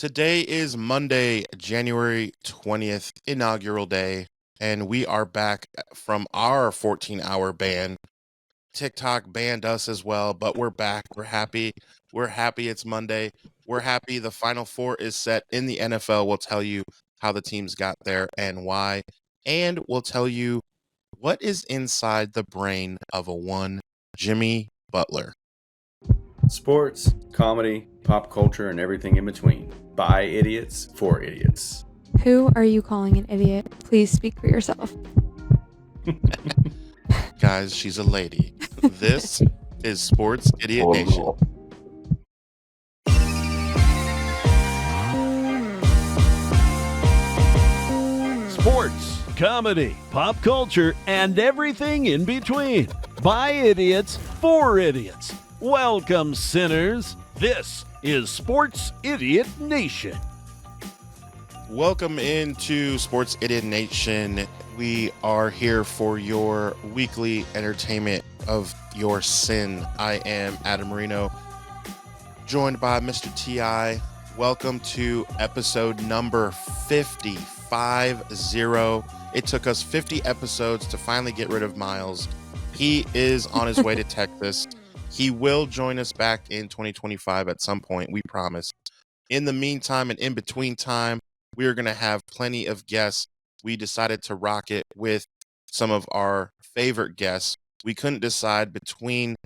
Today is Monday, January 20th, inaugural day, and we are back from our 14-hour ban. TikTok banned us as well, but we're back. We're happy. We're happy it's Monday. We're happy the Final Four is set in the NFL. We'll tell you how the teams got there and why, and we'll tell you what is inside the brain of a one Jimmy Butler. Sports, comedy, pop culture, and everything in between. By idiots, for idiots. Who are you calling an idiot? Please speak for yourself. Guys, she's a lady. This is Sports Idiot Nation. Sports, comedy, pop culture, and everything in between. By idiots, for idiots. Welcome, sinners. This is Sports Idiot Nation. Welcome into Sports Idiot Nation. We are here for your weekly entertainment of your sin. I am Adam Marino, joined by Mr. T.I. Welcome to episode number 50. It took us 50 episodes to finally get rid of Miles. He is on his way to Texas. He will join us back in 2025 at some point, we promise. In the meantime and in between time, we are going to have plenty of guests. We decided to rock it with some of our favorite guests. We couldn't decide between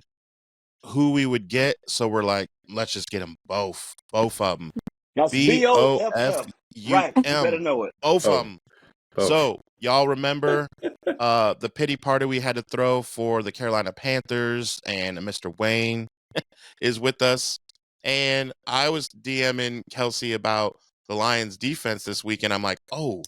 who we would get, so we're like, let's just get them both of them. That's B-O-F-F. Right, you better know it. Both of them. So, y'all remember the pity party we had to throw for the Carolina Panthers, and Mr. Wayne is with us. And I was DMing Kelsey about the Lions defense this week, and I'm like, oh,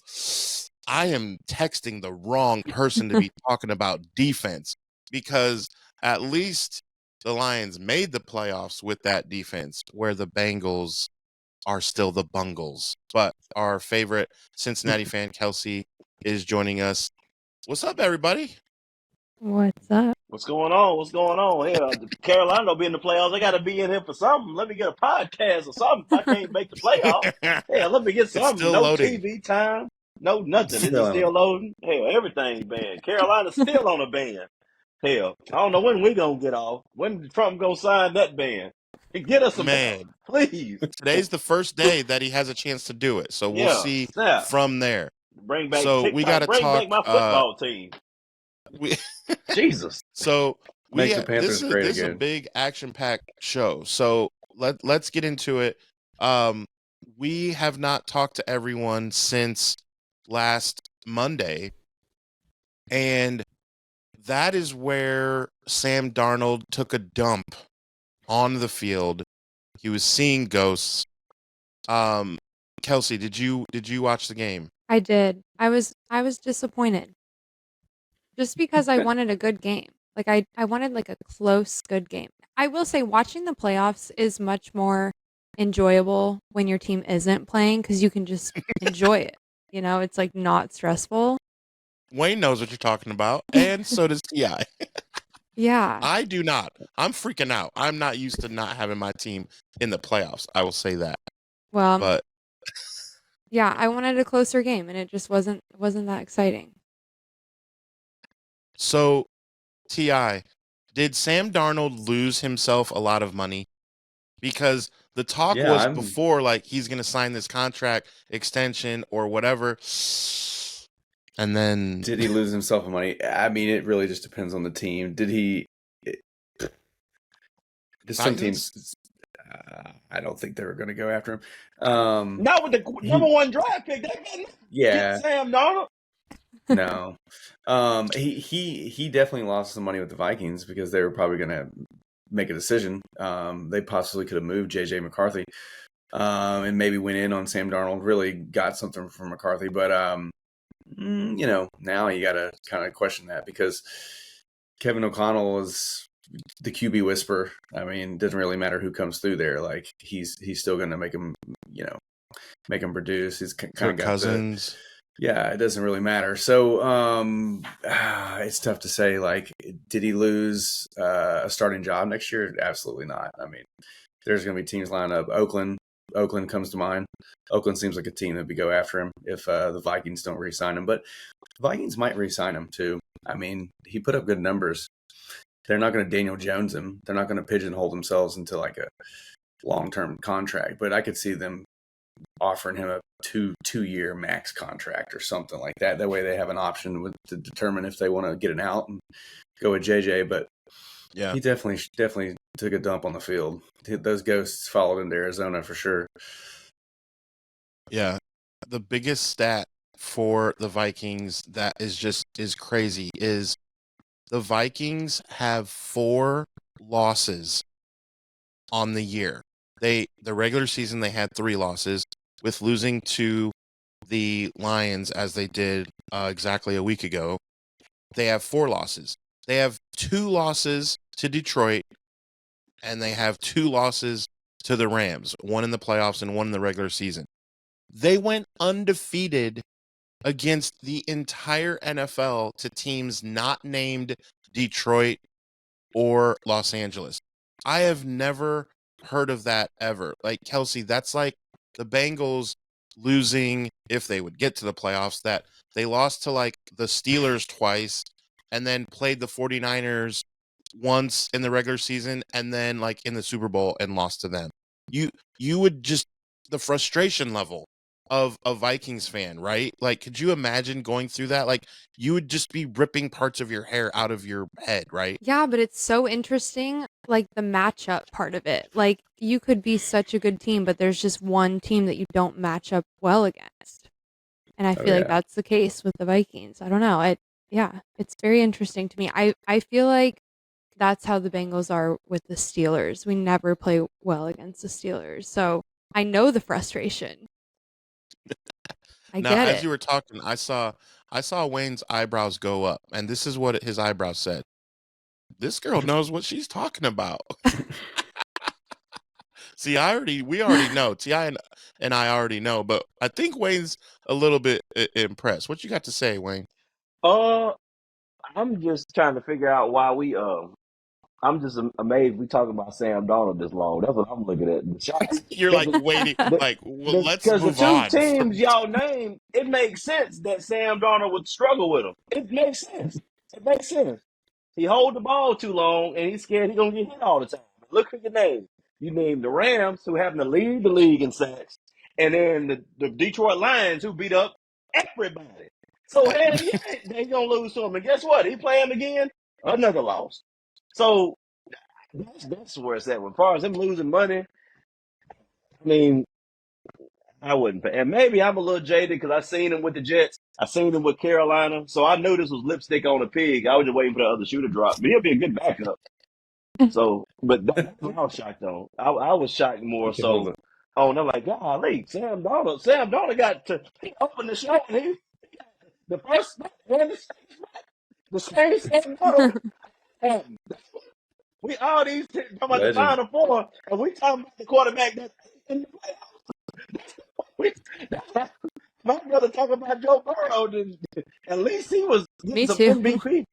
I am texting the wrong person to be talking about defense, because at least the Lions made the playoffs with that defense, where the Bengals are still the Bungles. But our favorite Cincinnati fan, Kelsey, is joining us. What's up, everybody? What's up? What's going on? What's going on? Hey, Carolina will be in the playoffs. I got to be in here for something. Let me get a podcast or something if I can't make the playoffs. Hey, let me get something. No loading. TV time. No nothing. Is it still loading? Hell, everything's banned. Carolina's still on a ban. Hell, I don't know when we're going to get off. When Trump going to sign that ban? Get us a ban, please. Today's the first day that he has a chance to do it, so we'll see from there. Bring back TikTok. We got to talk. Bring back my football team. Jesus. So Make the Panthers great this again. is a big action-packed show. So let's get into it. We have not talked to everyone since last Monday, and that is where Sam Darnold took a dump on the field. He was seeing ghosts. Kelsey, did you watch the game? I did. I was disappointed. Just because I wanted a good game. Like I wanted like a close, good game. I will say watching the playoffs is much more enjoyable when your team isn't playing, because you can just enjoy it. You know, it's like not stressful. Wayne knows what you're talking about, and so does T.I. Yeah. I do not. I'm freaking out. I'm not used to not having my team in the playoffs. I will say that. Well, but yeah, I wanted a closer game, and it just wasn't that exciting. So, T.I., did Sam Darnold lose himself a lot of money? Because the talk was before, like, he's going to sign this contract extension or whatever. And then... Did he lose himself money? I mean, it really just depends on the team. Did he... Some teams... I don't think they were going to go after him. Not with the number one draft pick. Get Sam Darnold. No. He definitely lost some money with the Vikings because they were probably going to make a decision. They possibly could have moved J.J. McCarthy and maybe went in on Sam Darnold, really got something from McCarthy. But, now you got to kind of question that, because Kevin O'Connell is the QB whisperer. I mean, it doesn't really matter who comes through there. Like, he's still going to make him, make him produce. He's kind of got Cousins. Yeah, it doesn't really matter. So it's tough to say. Like, did he lose a starting job next year? Absolutely not. I mean, there's going to be teams lining up. Oakland, Oakland comes to mind. Oakland seems like a team that would go after him if the Vikings don't re-sign him. But the Vikings might re-sign him too. I mean, he put up good numbers. They're not going to Daniel Jones him. They're not going to pigeonhole themselves into like a long-term contract. But I could see them offering him a two-year max contract or something like that. That way they have an option to determine if they want to get an out and go with JJ. But yeah, he definitely took a dump on the field. Those ghosts followed into Arizona for sure. Yeah. The biggest stat for the Vikings that is crazy is the Vikings have 4 losses on the year. The regular season they had 3 losses, with losing to the Lions as they did exactly a week ago. They have 4 losses. They have 2 losses to Detroit, and they have 2 losses to the Rams, 1 in the playoffs and 1 in the regular season. They went undefeated against the entire NFL to teams not named Detroit or Los Angeles. I have never heard of that ever. Like, Kelsey, that's like the Bengals losing, if they would get to the playoffs, that they lost to like the Steelers twice and then played the 49ers once in the regular season and then like in the Super Bowl and lost to them. You would just, the frustration level of a Vikings fan, right? Like, could you imagine going through that? Like, you would just be ripping parts of your hair out of your head, right? Yeah, but it's so interesting, like the matchup part of it. Like, you could be such a good team, but there's just one team that you don't match up well against. And I feel like that's the case with the Vikings. I don't know. It's very interesting to me. I feel like that's how the Bengals are with the Steelers. We never play well against the Steelers. So I know the frustration. Now, as you were talking, I saw Wayne's eyebrows go up, and this is what his eyebrows said. This girl knows what she's talking about. See, we already know. T.I. and I already know, but I think Wayne's a little bit impressed. What you got to say, Wayne? I'm just trying to figure out why I'm just amazed we talking about Sam Darnold this long. That's what I'm looking at. You're like waiting, like, well, let's move because the on. two teams y'all named, it makes sense that Sam Darnold would struggle with them. It makes sense. It makes sense. He hold the ball too long, and he's scared he's gonna get hit all the time. Look at your name. You named the Rams, who happen to lead the league in sacks, and then the Detroit Lions, who beat up everybody. So hell yeah, they gonna lose to him. And guess what? He play him again, another loss. So that's where it's at. As far as him losing money, I mean, I wouldn't pay. And maybe I'm a little jaded because I seen him with the Jets. I seen him with Carolina. So I knew this was lipstick on a pig. I was just waiting for the other shoe to drop. But he'll be a good backup. So, but that's what I was shocked on. I was shocked more so on. I'm like, golly, Sam Darnold got to open the show and he the first and the same Sam Darnold. And we all these talking about the Final Four, and we talking about the quarterback that's in the playoffs. My brother talking about Joe Burrow, at least he was getting some MVP.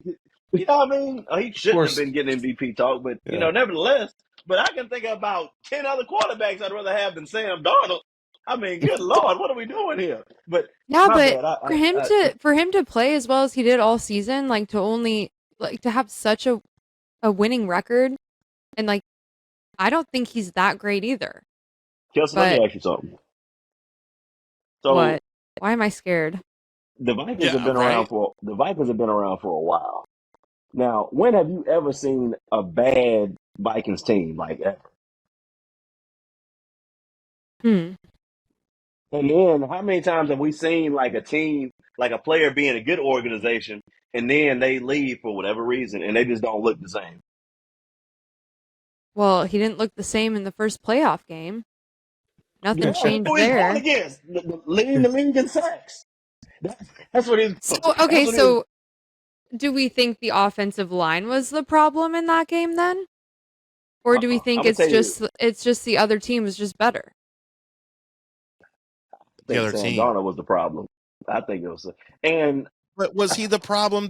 You know what I mean? He shouldn't have been getting MVP talk, but you know, nevertheless. But I can think of about 10 other quarterbacks I'd rather have than Sam Darnold. I mean, good Lord, what are we doing here? But yeah, but for him to play as well as he did all season, like to have such a winning record, and like I don't think he's that great either. Kelsey, let me ask you something. So what? Why am I scared? The Vikings have been around for a while. Now, when have you ever seen a bad Vikings team like ever? And then how many times have we seen like a team, like a player be in a good organization, and then they leave for whatever reason, and they just don't look the same? Well, he didn't look the same in the first playoff game. Nothing changed there. Leading the league in sacks. That's what he's. So do we think the offensive line was the problem in that game then? Or do we think it's just the other team was just better? I think Sam Darnold was the problem. I think it was. But was he the problem?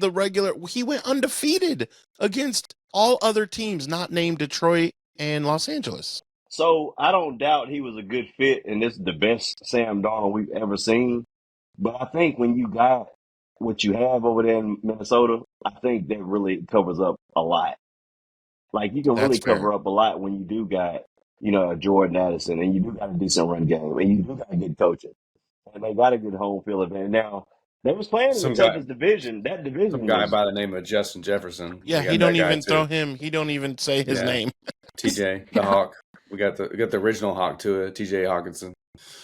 He went undefeated against all other teams not named Detroit and Los Angeles. So I don't doubt he was a good fit, and this is the best Sam Darnold we've ever seen. But I think when you got what you have over there in Minnesota, I think that really covers up a lot. Like you can That's really fair. cover up a lot when you do got, a Jordan Addison, and you do got a decent run game, and you do got good coaching, and they got a good home field advantage. Now they was playing in the Some guy, toughest division. That some division guy was by the name of Justin Jefferson. Yeah, We he got that don't guy even too. throw him. He don't even say his Yeah. name. TJ, the Yeah. Hawk. We got the original Hawk to it, TJ Hawkinson.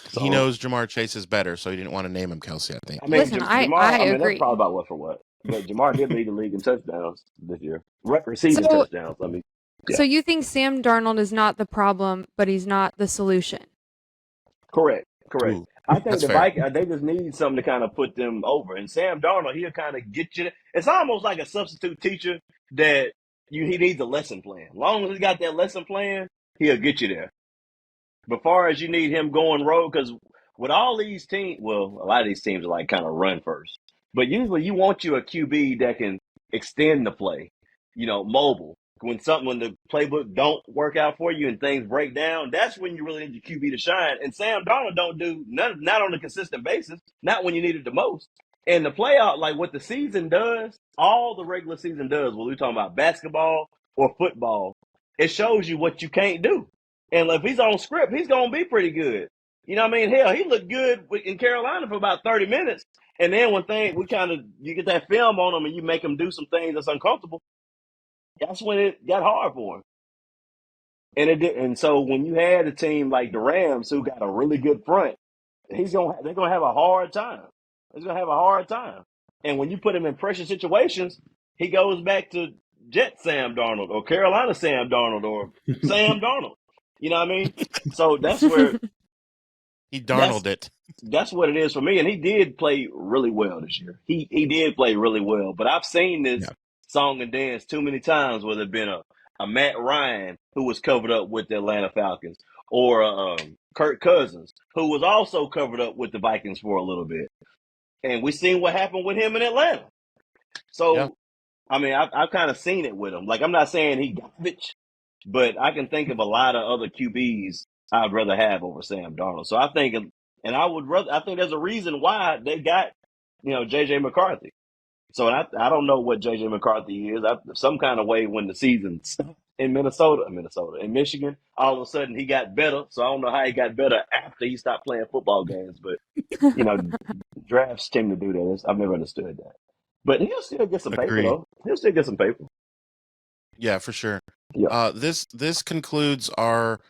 so. He knows Jamar Chase is better, so he didn't want to name him Kelsey, I think. I mean, Listen, I Jamar. I mean, that's agree. probably about what for what. But Jamar did lead the league in touchdowns this year, receiving So, touchdowns. I mean, yeah, so you think Sam Darnold is not the problem, but he's not the solution? correct. Ooh, I think that's the fair. Vikings, they just need something to kind of put them over. And Sam Darnold, he'll kind of get you. It's almost like a substitute teacher that he needs a lesson plan. As long as he got that lesson plan, he'll get you there. But far as you need him going rogue, because with all these teams, well, a lot of these teams are like kind of run first. But usually you want you a QB that can extend the play, mobile. When the playbook don't work out for you and things break down, that's when you really need your QB to shine. And Sam Darnold don't do none, not on a consistent basis, not when you need it the most. And the playoff, like what the season does, all the regular season does, when we're talking about basketball or football, it shows you what you can't do. And if he's on script, he's going to be pretty good. You know what I mean? Hell, he looked good in Carolina for about 30 minutes. And then you get that film on him and you make him do some things that's uncomfortable. That's when it got hard for him. And it did. And so when you had a team like the Rams who got a really good front, they're going to have a hard time. He's going to have a hard time. And when you put him in pressure situations, he goes back to Jet Sam Darnold or Carolina Sam Darnold or Sam Darnold. You know what I mean? So that's where He Darnold it. that's what it is for me. And he did play really well this year. He did play really well. But I've seen this song and dance too many times where there's been a Matt Ryan who was covered up with the Atlanta Falcons or Kirk Cousins who was also covered up with the Vikings for a little bit. And we seen what happened with him in Atlanta. So, I mean, I've kind of seen it with him. Like, I'm not saying he garbage, but I can think of a lot of other QBs I'd rather have over Sam Darnold. So I think, and I think there's a reason why they got, JJ McCarthy. So I don't know what JJ McCarthy is. Some kind of way when the season stopped in in Michigan, all of a sudden he got better. So I don't know how he got better after he stopped playing football games, but drafts tend to do that. I've never understood that. But he'll still get some paper though. He'll still get some paper. Yeah, for sure. Yeah. This concludes our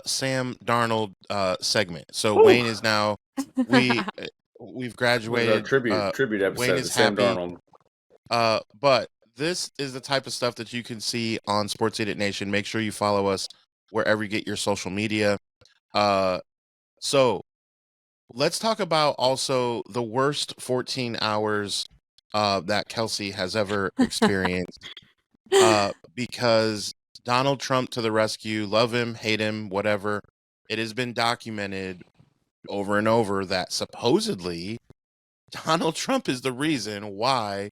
Sam Darnold segment. So Ooh. Wayne is now we've graduated. Tribute episode Wayne to is Sam happy. Darnold. But this is the type of stuff that you can see on Sports Idiot Nation. Make sure you follow us wherever you get your social media. So let's talk about also the worst 14 hours that Kelsey has ever experienced. Because Donald Trump to the rescue, love him, hate him, whatever. It has been documented over and over that supposedly Donald Trump is the reason why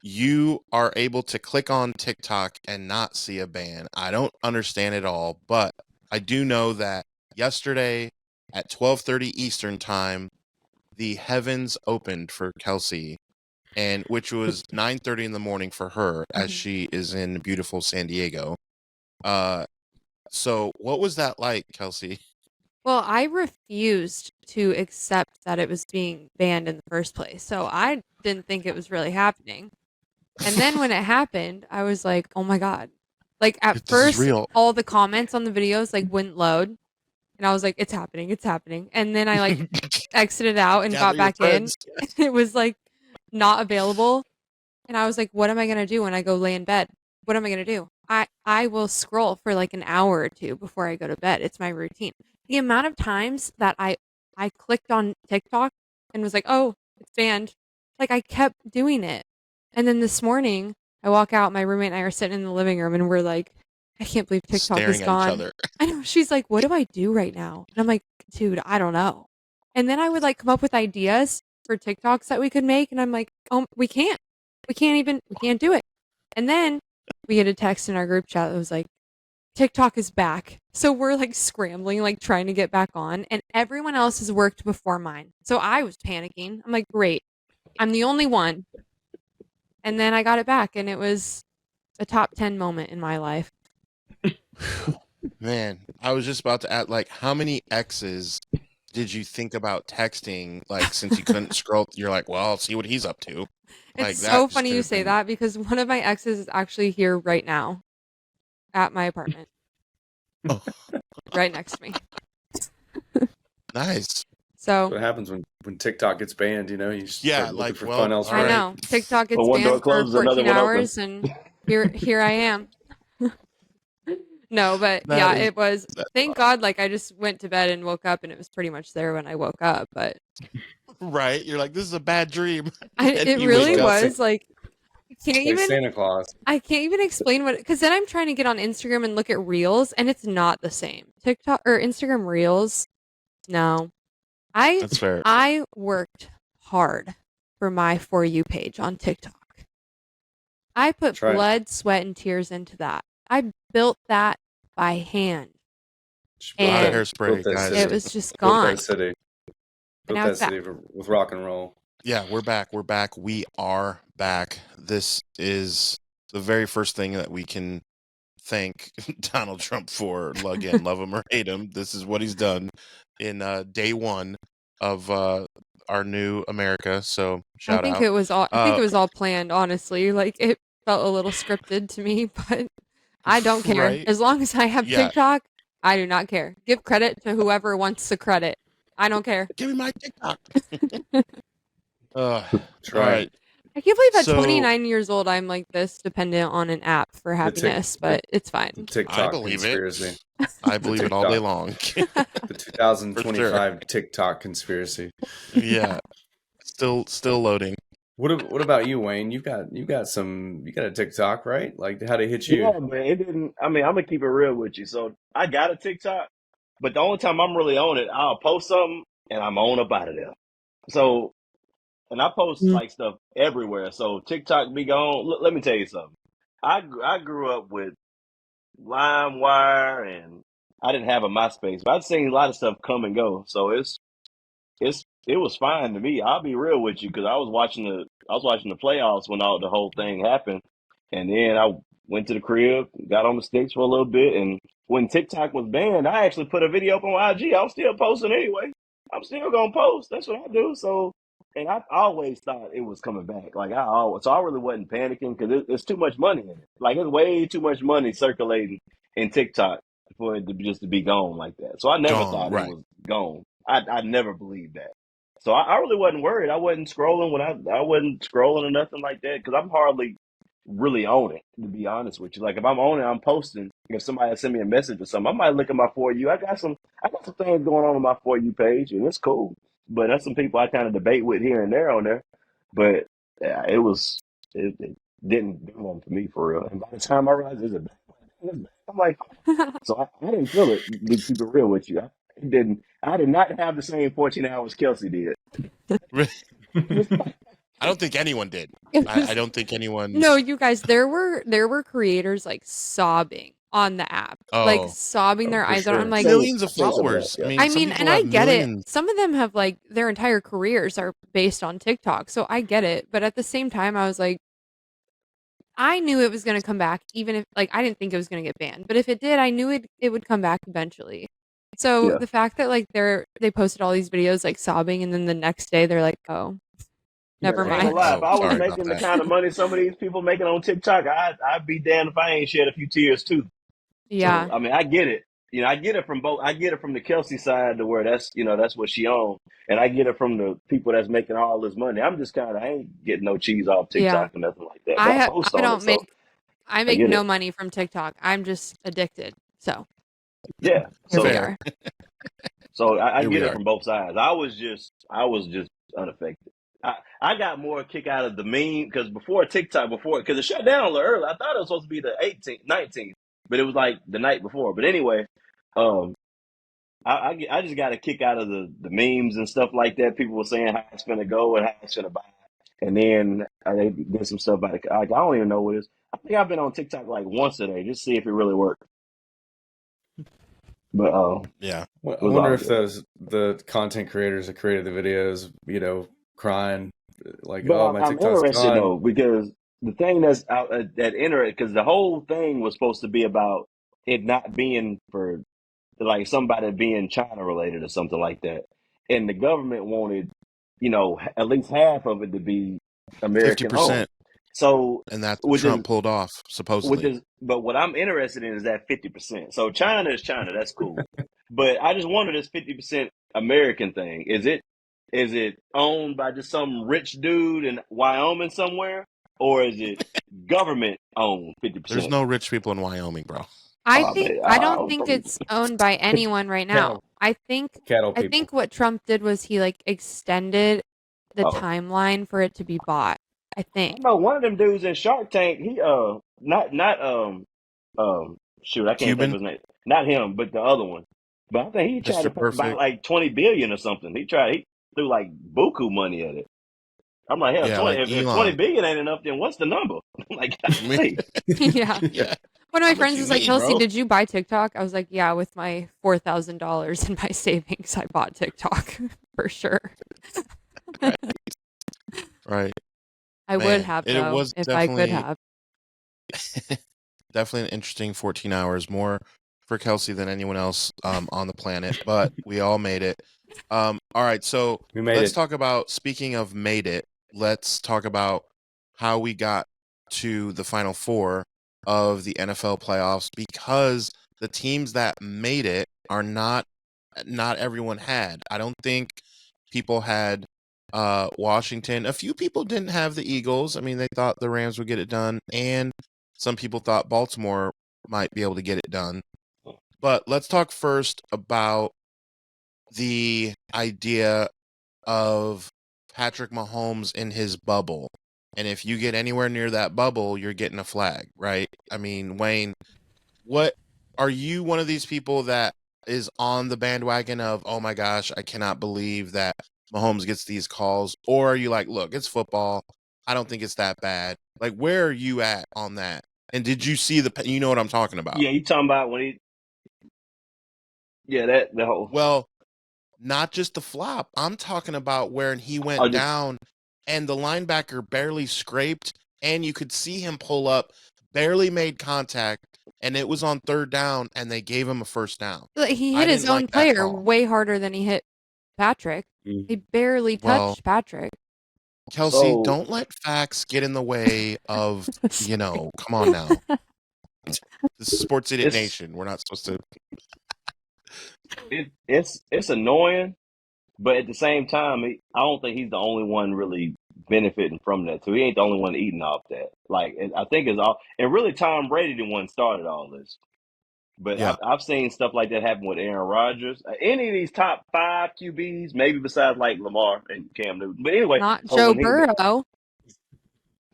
you are able to click on TikTok and not see a ban. I don't understand it all, but I do know that yesterday at 12:30 Eastern time, the heavens opened for Kelsey, and which was 9:30 in the morning for her as she is in beautiful San Diego. So what was that like, Kelsey? Well, I refused to accept that it was being banned in the first place. So I didn't think it was really happening. And then when it happened, I was like, oh my God. Like at first, all the comments on the videos like wouldn't load. And I was like, it's happening. It's happening. And then I like exited out and got back in. It was like not available. And I was like, what am I going to do when I go lay in bed? What am I going to do? I will scroll for like an hour or two before I go to bed. It's my routine. The amount of times that I clicked on TikTok and was like, oh, it's banned. Like I kept doing it. And then this morning I walk out, my roommate and I are sitting in the living room and we're like, I can't believe TikTok is gone. Each other. I know. She's like, what do I do right now? And I'm like, dude, I don't know. And then I would like come up with ideas for TikToks that we could make. And I'm like, oh, we can't do it. And then we get a text in our group chat that was like, TikTok is back. So we're like scrambling, like trying to get back on, and everyone else has worked before mine. So I was panicking. I'm like, great, I'm the only one. And then I got it back, and it was a top 10 moment in my life. Man, I was just about to add, like, how many X's did you think about texting? Like, since you couldn't scroll, you're like, well, I'll see what he's up to. Like, It's that so just funny could you have say been that because one of my exes is actually here right now at my apartment, Oh, right next to me. nice. That's So what happens when TikTok gets banned. You just Yeah, start looking like, for well, fun all elsewhere. I right. know TikTok gets When one door banned for closes, another 14 one open. hours, and here I am. No, but That yeah, is it was. that, Thank God, like I just went to bed and woke up, and it was pretty much there when I woke up. But right. You're like, this is a bad dream. And it you really wake up. was like Like Santa Claus. I can't even explain what, because then I'm trying to get on Instagram and look at reels, and it's not the same. TikTok or Instagram reels, no. That's fair. I worked hard for my For You page on TikTok. I put That's right. blood, sweat, and tears into that. I built that by hand. A lot of And hairspray, Built that guys. city. it was just Built gone. that city. And Built now that it's back. city with rock and roll. Yeah, we're back. We're back. We are back. This is the very first thing that we can thank Donald Trump for. Again, love him or hate him. This is what he's done in day one of our new America. So I shout think out. it was all. I think it was all planned. Honestly, like it felt a little scripted to me, but I don't care. Right. As long as I have Yeah. TikTok, I do not care. Give credit to whoever wants the credit. I don't care. Give me my TikTok. All That's right. I can't believe at So- 29 years old I'm like this dependent on an app for happiness, but it's fine. The I TikTok believe conspiracy. it. I believe it all day long. The 2025 TikTok conspiracy. Yeah. Still loading. What about you, Wayne? You got a TikTok, right? Like how to hit you? Yeah, man. It didn't. I mean, I'm gonna keep it real with you. So I got a TikTok, but the only time I'm really on it, I'll post something and I'm on up out of there. So, and I post like stuff everywhere. So TikTok be gone. Let me tell you something. I grew up with LimeWire, and I didn't have a MySpace, but I've seen a lot of stuff come and go. So it was fine to me. I'll be real with you because I was watching the playoffs when the whole thing happened, and then I went to the crib, got on the sticks for a little bit, and when TikTok was banned, I actually put a video up on IG. I'm still posting anyway. I'm still gonna post. That's what I do. So, and I always thought it was coming back. Like so I really wasn't panicking because it's too much money in it. Like it's way too much money circulating in TikTok for it to just to be gone like that. So I never Gone, thought right. it was gone. I never believed that. So I really wasn't worried. I wasn't scrolling when I wasn't scrolling or nothing like that because I'm hardly really on it, to be honest with you. Like if I'm on it, I'm posting. If somebody send me a message or something, I might look at my For You. I got some things going on my For You page, and it's cool. But that's some people I kind of debate with here and there on there. But yeah, it didn't do one for me for real. And by the time I realized it's a bad one, I'm like, so I didn't feel it. To keep it real with you, it didn't. I did not have the same 14 hours Kelsey did. I don't think anyone did. It was- I don't think anyone. No, you guys, there were creators like sobbing on the app, like Oh. sobbing their for eyes out. sure. I'm like, Millions of I've seen some of followers. that, yeah. I some mean, people and I have get millions. it. Some of them have like their entire careers are based on TikTok, so I get it. But at the same time, I was like, I knew it was going to come back, even if like I didn't think it was going to get banned. But if it did, I knew it would come back eventually. So Yeah. the fact that like they posted all these videos like sobbing, and then the next day they're like, oh, never I ain't gonna mind. lie. If Oh, I was sorry about making the that. kind of money some of these people making on TikTok, I'd be damned if I ain't shed a few tears too. Yeah. So I mean, I get it. I get it from both. I get it from the Kelsey side to where that's what she owns, and I get it from the people that's making all this money. I'm just kind of I ain't getting no cheese off TikTok or nothing like that. But I post I on don't it, make so I I make get no it. money from TikTok. I'm just addicted. So Yeah. here we Fair. are. So I Here we get it are. from both sides. I was just unaffected. I got more kick out of the meme because because it shut down a little early. I thought it was supposed to be the 18th, 19th, but it was like the night before. But anyway, um, I just got a kick out of the memes and stuff like that. People were saying how it's gonna go and how it's gonna buy, and then they did some stuff about it. Like, I don't even know what it is. I think I've been on TikTok like once a day just to see if it really worked. But Yeah. Well, it I was wonder all if good. the content creators that created the videos, crying like, But "Oh, my I'm TikTok's interested gone." though because the thing that's out that interesting because the whole thing was supposed to be about it not being for like somebody being China related or something like that, and the government wanted, at least half of it to be American owned. 50%. So, And that's what which is Trump pulled off, which supposedly. is, but what I'm interested in is that 50%. So China is China, that's cool. But I just wonder this 50% American thing. Is it owned by just some rich dude in Wyoming somewhere, or is it government owned There's 50%? no rich people in Wyoming, bro. Oh man, I I don't was think believe it's owned by anyone right now. Cattle, cattle I people. think what Trump did was he like extended the Oh, timeline for it to be bought. I I think. know one of them dudes in Shark Tank. He not shoot, I can't think of Cuban, his name. Not him, but the other one. But I think he tried to Mr. buy Perfect. like 20 billion or something. He threw like buku money at it. I'm like, hell, Yeah, 20 like if 20 Elon. billion ain't enough, then what's the number? I'm like, golly. Yeah. Yeah. One of How my much friends you was like, need, Kelsey, bro? did you buy TikTok? I was like, yeah, with my $4,000 in my savings, I bought TikTok for sure. Right. Right. I would Man, have it though, was if I could definitely have. definitely an interesting 14 hours, more for Kelsey than anyone else on the planet, but we all made it. All right, so We made let's it. talk about, speaking of made it, let's talk about how we got to the final four of the NFL playoffs, because the teams that made it are not everyone had. I don't think people had Washington. A few people didn't have the Eagles. I mean, they thought the Rams would get it done, and some people thought Baltimore might be able to get it done. But let's talk first about the idea of Patrick Mahomes in his bubble. And if you get anywhere near that bubble, you're getting a flag, right? I mean, Wayne, what are you one of these people that is on the bandwagon of, oh my gosh, I cannot believe that Mahomes gets these calls? Or are you like, look, it's football. I don't think it's that bad. Like, where are you at on that? And did you see you know what I'm talking about? Yeah, you talking about when yeah, that the whole, Well, not just the flop. I'm talking about where he oh, went just, down and the linebacker barely scraped, and you could see him pull up, barely made contact, and it was on third down, and they gave him a first down. Like, he I hit his didn't own like that player call. way harder than he hit Patrick. He Mhm. barely Well, touched Patrick. Kelsey, so don't let facts get in the way of, Sorry. come on now. This is Sports Idiot it's Nation. We're not supposed to. it's annoying. But at the same time, I don't think he's the only one really benefiting from that. So he ain't the only one eating off that. Like, I think it's all, and really Tom Brady the one started all this. But Yeah. I've seen stuff like that happen with Aaron Rodgers. Any of these top five QBs, maybe besides like Lamar and Cam Newton. But anyway, Not so Joe when he, Burrow.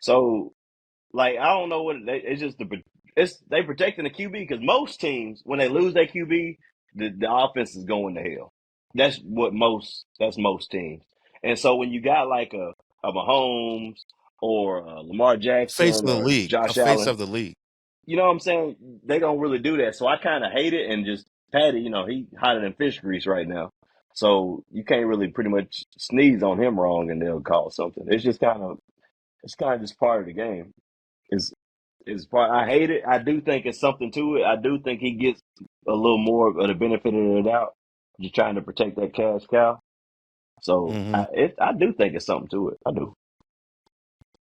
so like I don't know it's just they protecting the QB because most teams when they lose their QB, the offense is going to hell. That's most teams. And so when you got like a Mahomes or a Lamar Face Jackson of the or league. A Josh face Allen, of the league. you know what I'm saying? They don't really do that. So I kind of hate it and just Patty, he hotter than fish grease right now. So you can't really pretty much sneeze on him wrong and they'll call something. It's kind of just part of the game. Is part. I hate it. I do think it's something to it. I do think he gets a little more of the benefit of the doubt, just trying to protect that cash cow. So Hmm. I do think it's something to it. I do.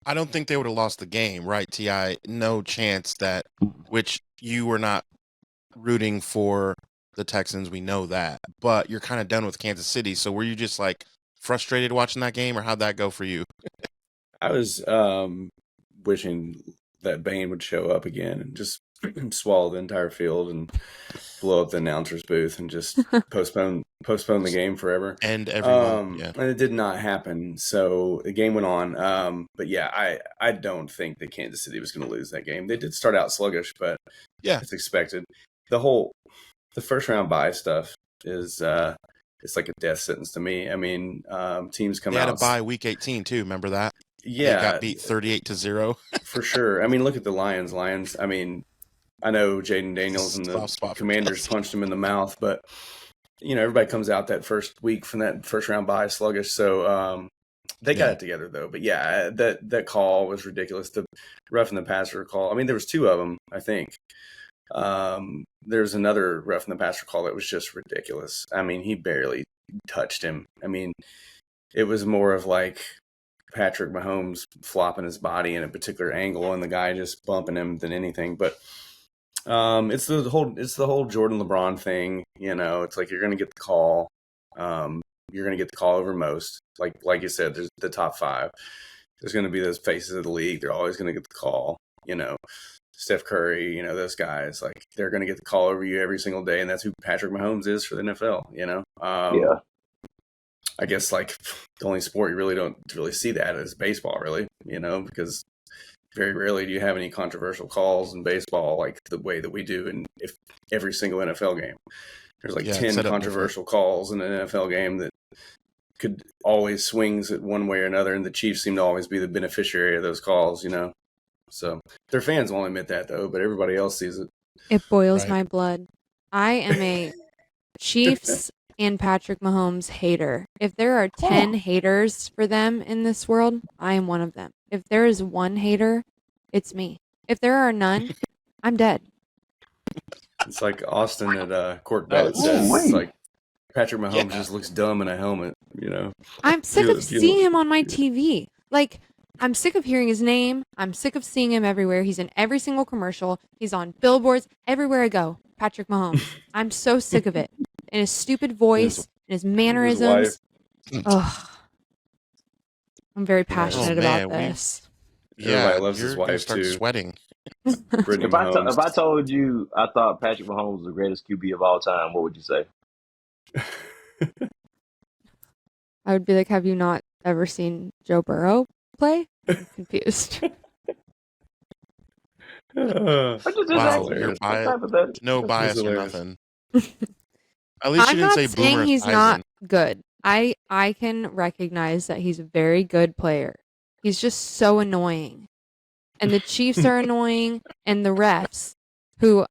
I don't think they would have lost the game, right, Ti? No chance that, which you were not rooting for the Texans, we know that, but you're kind of done with Kansas City. So were you just like frustrated watching that game, or how'd that go for you? I was wishing that Bane would show up again and just swallow the entire field and blow up the announcer's booth and just postpone the game forever. And everyone, yeah. And it did not happen. So the game went on. But yeah, I don't think that Kansas City was going to lose that game. They did start out sluggish, but Yeah. it's expected. The first round bye stuff is it's like a death sentence to me. I mean, teams come They had out. a bye week 18 too. Remember that? They Yeah, got beat 38-0. for sure. I mean, look at the Lions. I mean, I know Jaden Daniels and the Soft spot for Commanders Kelsey. punched him in the mouth, but everybody comes out that first week from that first round bye sluggish. So they got it together though. But yeah, that call was ridiculous. The roughing the passer call. I mean, there was 2 of them, I think. There's another roughing the passer call that was just ridiculous. I mean, he barely touched him. I mean, it was more of like Patrick Mahomes flopping his body in a particular angle and the guy just bumping him than anything. But it's the whole Jordan LeBron thing. It's like you're going to get the call. You're going to get the call over most. Like you said, there's the top 5. There's going to be those faces of the league. They're always going to get the call. Steph Curry, those guys, like they're going to get the call over you every single day. And that's who Patrick Mahomes is for the NFL, Yeah. I guess like the only sport you really don't really see that is baseball, really, because very rarely do you have any controversial calls in baseball like the way that we do in every single NFL game. There's like 10 controversial calls in an NFL game that could always swings it one way or another, and the Chiefs seem to always be the beneficiary of those calls, So their fans won't admit that though, but everybody else sees it. It boils my blood. I am a Chiefs and Patrick Mahomes hater. If there are 10 haters for them in this world, I am one of them. If there is one hater, it's me. If there are none, I'm dead. It's like Austin at Court Belt says. It's like Patrick Mahomes just looks dumb in a helmet, I'm sick of seeing him on my TV. Like, I'm sick of hearing his name. I'm sick of seeing him everywhere. He's in every single commercial. He's on billboards everywhere I go. Patrick Mahomes. I'm so sick of it. And his stupid voice and his mannerisms. Ugh. I'm very passionate about this. Everybody loves his wife too. Sweating. If I told you I thought Patrick Mahomes was the greatest QB of all time, what would you say? I would be like, have you not ever seen Joe Burrow play? I'm confused. Wow, you're biased. No bias or nothing. At least I'm you didn't say not saying Boomer he's Esiason. not good. I can recognize that he's a very good player. He's just so annoying. And the Chiefs are annoying, and the refs, who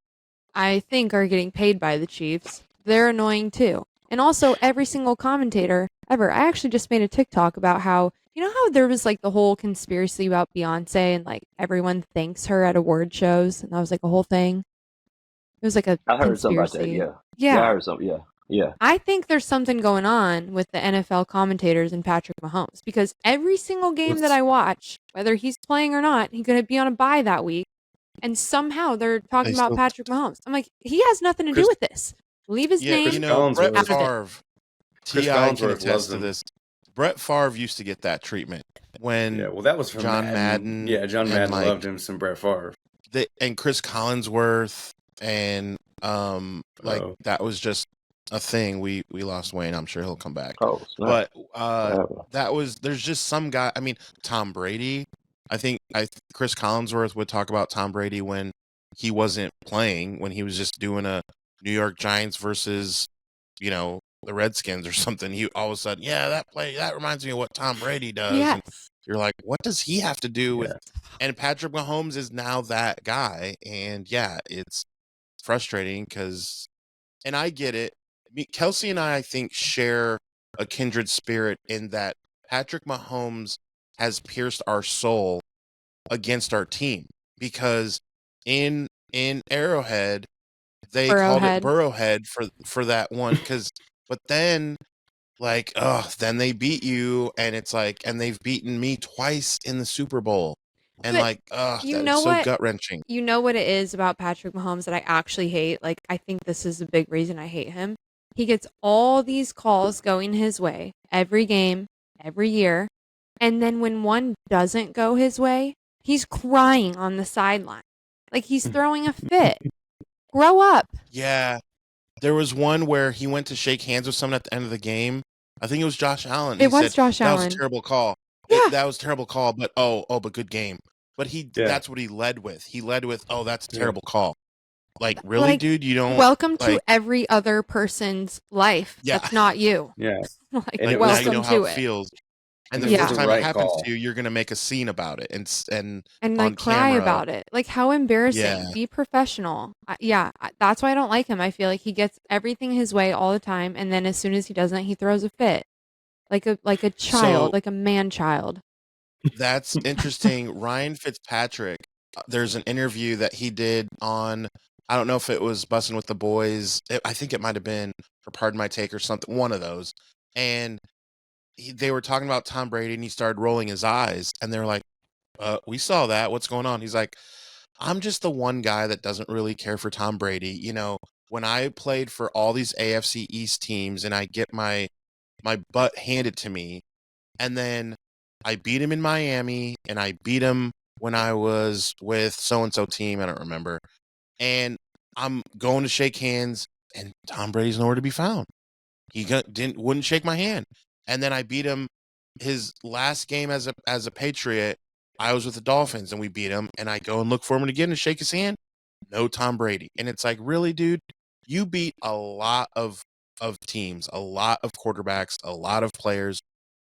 I think are getting paid by the Chiefs, they're annoying too. And also every single commentator ever. I actually just made a TikTok about how, how there was like the whole conspiracy about Beyonce and like everyone thanks her at award shows, and that was like a whole thing. It was like a I heard conspiracy. something about that, yeah. I heard something, yeah. I think there's something going on with the NFL commentators and Patrick Mahomes, because every single game that I watch, whether he's playing or not, he's going to be on a bye that week, and somehow they're talking about Patrick Mahomes. I'm like, he has nothing to do with this. Leave his name Brett out Favre, of it. T.I. can attest to this. Brett Favre used to get that treatment when that was from John Madden. Yeah, John Madden loved him some Brett Favre. And Chris Collinsworth and that was just a thing. We lost Wayne. I'm sure he'll come back. But there's just some guy. I mean, Tom Brady. I think Chris Collinsworth would talk about Tom Brady when he wasn't playing, when he was just doing a New York Giants versus, the Redskins or something. He all of a sudden, that play, that reminds me of what Tom Brady does. Yes. And you're like, what does he have to do with? And Patrick Mahomes is now that guy. And it's frustrating because, and I get it. Kelsey and I think, share a kindred spirit in that Patrick Mahomes has pierced our soul against our team, because in Arrowhead, they called it Burrowhead for that one, but then then they beat you, and it's like, and they've beaten me twice in the Super Bowl, and that's so gut wrenching. You know what it is about Patrick Mahomes that I actually hate? Like, I think this is a big reason I hate him. He gets all these calls going his way every game, every year, and then when one doesn't go his way, he's crying on the sideline, like he's throwing a fit. Grow up. Yeah. There was one where he went to shake hands with someone at the end of the game. I think it was Josh Allen. It was Josh Allen. That was a terrible call. Yeah. That was a terrible call, but but good game. But that's what he led with. He led with, that's a terrible call. Like, really, dude? You don't... Welcome to every other person's life. That's not you. Yeah. Welcome now you know how to it feels. And the It was first the time it right happens call. to you, you're gonna make a scene about it and And on like cry camera. about it. Like how embarrassing. Yeah. Be professional. That's why I don't like him. I feel like he gets everything his way all the time, and then as soon as he doesn't, he throws a fit. Like a child, So like a man child. that's interesting. Ryan Fitzpatrick, there's an interview that he did on, I don't know if it was Bussin' with the Boys. I think it might have been for Pardon My Take or something, one of those. And they were talking about Tom Brady and he started rolling his eyes and they're like, we saw that. What's going on? He's like, I'm just the one guy that doesn't really care for Tom Brady. You know, when I played for all these AFC East teams and I get my butt handed to me, and then I beat him in Miami and I beat him when I was with so and so team, I don't remember. And I'm going to shake hands and Tom Brady's nowhere to be found. Wouldn't shake my hand. And then I beat him his last game as a Patriot. I was with the Dolphins and we beat him and I go and look for him again to shake his hand. No Tom Brady. And it's like, really, dude, you beat a lot of teams, a lot of quarterbacks, a lot of players,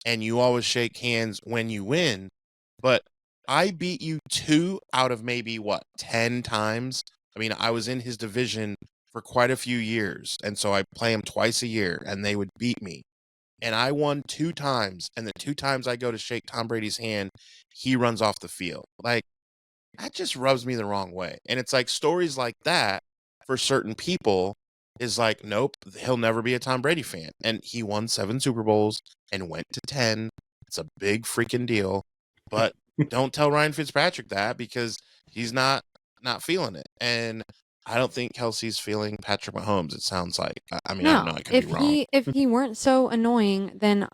and you always shake hands when you win. But I beat you 2 out of maybe 10 times. I mean, I was in his division for quite a few years, and so I play him twice a year, and they would beat me. And I won 2 times, and the 2 times I go to shake Tom Brady's hand, he runs off the field. Like, that just rubs me the wrong way. And it's like stories like that for certain people is like, nope, he'll never be a Tom Brady fan. And he won 7 Super Bowls and went to 10. It's a big freaking deal. But don't tell Ryan Fitzpatrick that because he's not feeling it. And I don't think Kelsey's feeling Patrick Mahomes, it sounds like. I mean, I don't know, No, I could be wrong. if he weren't so annoying, then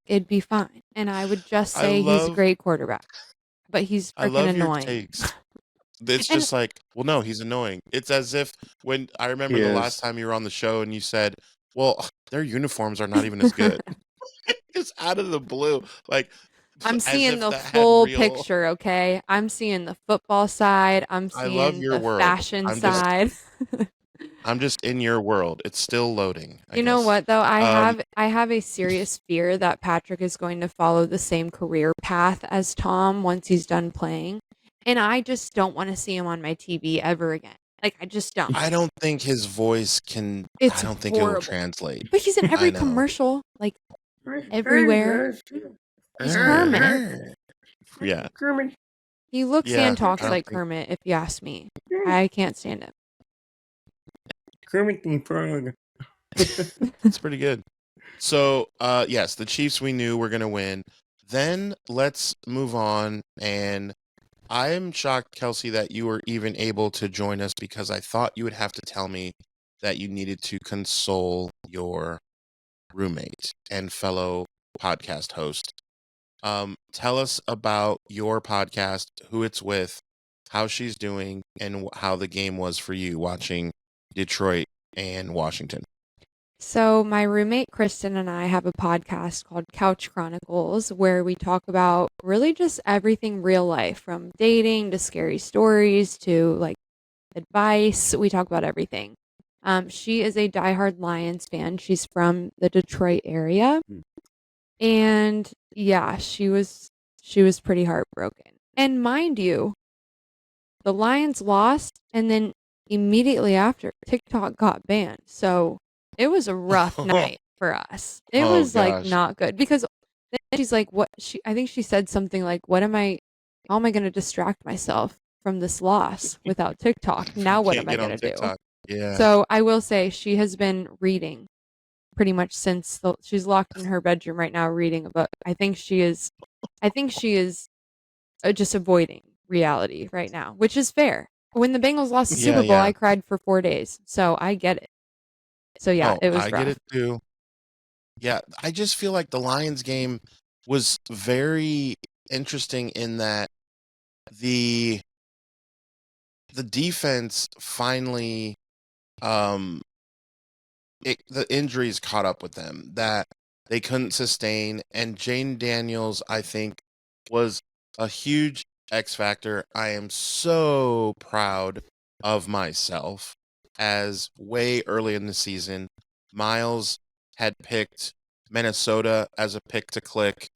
it'd be fine, and I would just I say he's a love great quarterback. But he's I freaking love your annoying. takes. It's And just like, well, no, he's annoying. It's as if when I remember He the is. last time you were on the show and you said, well, their uniforms are not even as good. It's out of the blue. Like, I'm as seeing if the that had full real. picture, okay? I'm seeing the football side. I'm I love seeing your the world. fashion I'm just, side. I'm just in your world. It's still loading, I You know guess. what though? Um, I have a serious fear that Patrick is going to follow the same career path as Tom once he's done playing. And I just don't want to see him on my TV ever again. Like I just don't. I don't think his voice can, I It's don't think it will horrible. translate. But he's in I every know. commercial, like everywhere. He's Kermit. Yeah. He looks Yeah. and talks I don't like think, Kermit, if you ask me. I can't stand him. Kermit the Frog. it's pretty good. So, yes, the Chiefs we knew were going to win. Then let's move on. And I'm shocked, Kelsey, that you were even able to join us because I thought you would have to tell me that you needed to console your roommate and fellow podcast host. Tell us about your podcast, who it's with, how she's doing, and how the game was for you watching Detroit and Washington. So, my roommate Kristen and I have a podcast called Couch Chronicles where we talk about really just everything real life, from dating to scary stories to like advice. We talk about everything. She is a diehard Lions fan. She's from the Detroit area. And yeah, she was pretty heartbroken. And mind you, the Lions lost and then immediately after TikTok got banned. So it was a rough night for us. It Oh, was like gosh. not good because then she's like, I think she said something like, how am I going to distract myself from this loss without TikTok? Now what Can't am I get on going to do? TikTok. Yeah. So I will say she has been reading pretty much since she's locked in her bedroom right now reading about, I think she is just avoiding reality right now, which is fair. When the Bengals lost the Super Bowl, Yeah. I cried for 4 days. So I get it. So yeah, Oh, it was I rough. get it too. Yeah, I just feel like the Lions game was very interesting in that the defense finally um the injuries caught up with them that they couldn't sustain, and Jane Daniels I think was a huge X factor. I am so proud of myself as way early in the season Miles had picked Minnesota as a pick to click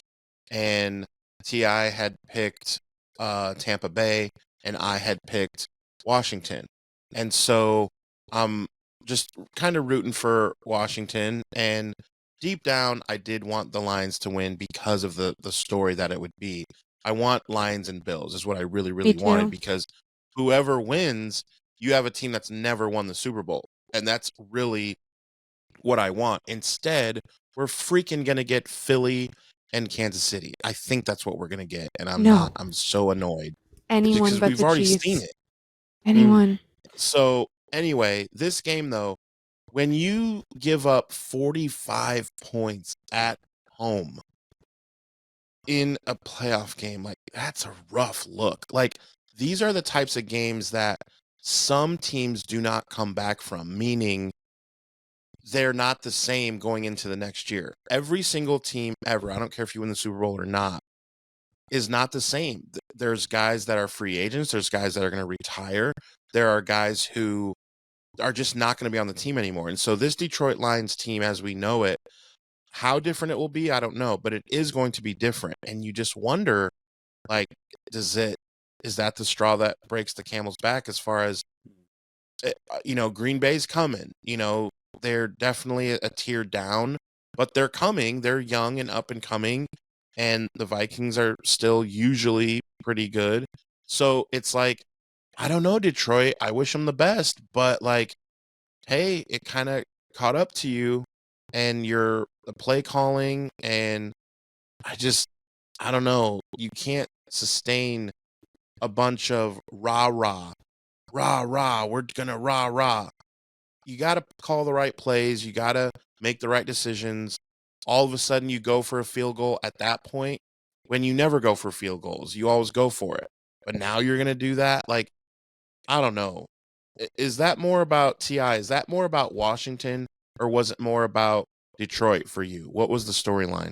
and T.I. had picked Tampa Bay, and I had picked Washington. And so I'm just kind of rooting for Washington. And deep down, I did want the Lions to win because of the story that it would be. I want Lions and Bills is what I really, Me really wanted, too. because whoever wins, you have a team that's never won the Super Bowl. And that's really what I want. Instead, we're freaking going to get Philly and Kansas City. I think that's what we're going to get. And I'm No. not. I'm so annoyed Anyone because but we've the already seen Chiefs. it. Anyone. So, anyway, this game, though, when you give up 45 points at home in a playoff game, like, that's a rough look. Like, these are the types of games that some teams do not come back from, meaning they're not the same going into the next year. Every single team ever, I don't care if you win the Super Bowl or not, is not the same. There's guys that are free agents. There's guys that are going to retire. There are guys who are just not going to be on the team anymore. And so this Detroit Lions team, as we know it, how different it will be, I don't know, but it is going to be different. And you just wonder, like, is that the straw that breaks the camel's back as far as, Green Bay's coming, they're definitely a tier down, but they're coming. They're young and up and coming, and the Vikings are still usually pretty good. So it's like, I don't know, Detroit. I wish them the best, but like, hey, it kind of caught up to you and the play calling, and I don't know. You can't sustain a bunch of rah rah, rah rah. We're gonna rah rah. You got to call the right plays. You got to make the right decisions. All of a sudden, you go for a field goal at that point when you never go for field goals. You always go for it. But now you're going to do that? Like, I don't know. Is that more about T.I.? Is that more about Washington, or was it more about Detroit for you? What was the storyline?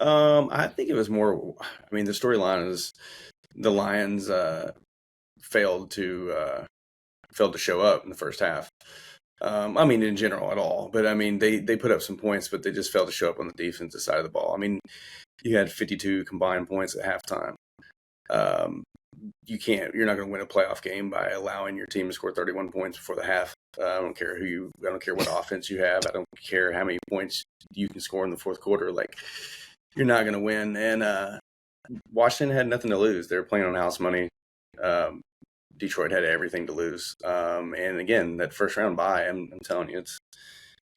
I think it was more. I mean, the storyline is the Lions failed to show up in the first half. I mean, in general, at all. But I mean, they put up some points, but they just failed to show up on the defensive side of the ball. I mean, you had 52 combined points at halftime. You're not going to win a playoff game by allowing your team to score 31 points before the half. I don't care what offense you have. I don't care how many points you can score in the fourth quarter. Like, you're not going to win. And Washington had nothing to lose. They were playing on house money. Detroit had everything to lose. And again, that first round bye, I'm telling you,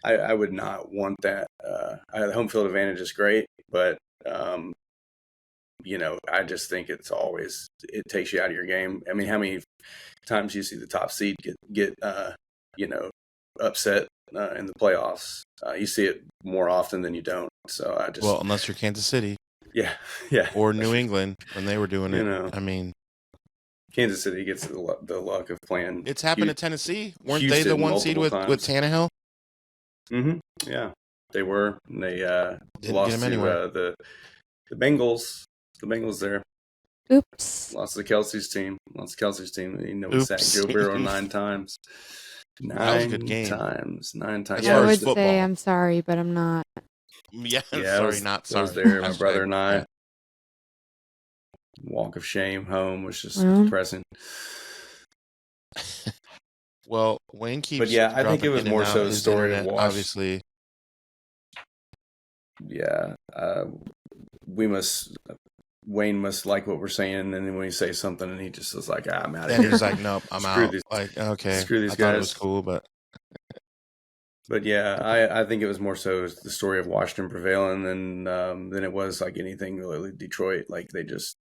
I would not want that. The home field advantage is great, but I just think it takes you out of your game. I mean, how many times do you see the top seed get upset in the playoffs? You see it more often than you don't. So unless you're Kansas City, yeah, or New England when they were doing it. I mean, Kansas City gets the luck of playing. It's happened to Tennessee. Weren't Houston they the one seed with Tannehill? Mm-hmm. Yeah, they were. And they Didn't lost get him to anywhere. the Bengals. The Bengals there. Oops. Lost to Kelsey's team. We sacked Joe Burrow 9 times. That was a good game. 9 times. I would say I'm sorry, but I'm not. Yeah, not sorry. I was there. My brother and I. Yeah. Walk of shame home was just depressing. Well, Wayne keeps. But yeah, I think it was more so the story of Wash. Obviously. Yeah, Wayne must like what we're saying, and then when we say something, and he just is like, "I'm out of here." He's like, "Nope, I'm out." Like, okay, screw these I guys. thought it was cool, but yeah, I think it was more so the story of Washington prevailing than it was like anything really Detroit. Like, they just.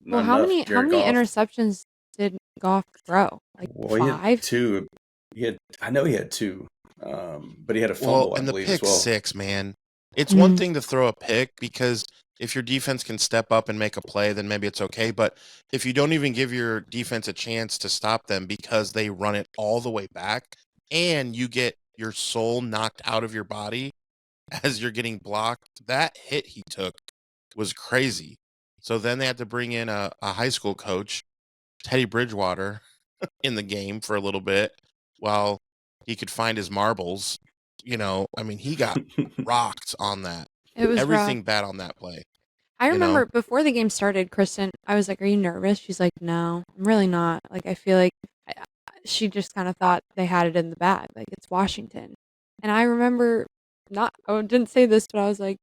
Well, how many interceptions did Goff throw? Like 5? He had 2. I know he had 2, but he had a fumble. And I the believe, pick as well. 6, man. It's one thing to throw a pick, because if your defense can step up and make a play, then maybe it's okay. But if you don't even give your defense a chance to stop them because they run it all the way back, and you get your soul knocked out of your body as you're getting blocked, that hit he took was crazy. So then they had to bring in a high school coach, Teddy Bridgewater, in the game for a little bit while he could find his marbles. I mean, he got rocked on that. It was everything rough. bad on that play. I you know? remember before the game started, Kristen, I was like, "Are you nervous?" She's like, "No, I'm really not." Like, I feel like she just kind of thought they had it in the bag, like it's Washington. And I remember I didn't say this, but I was like,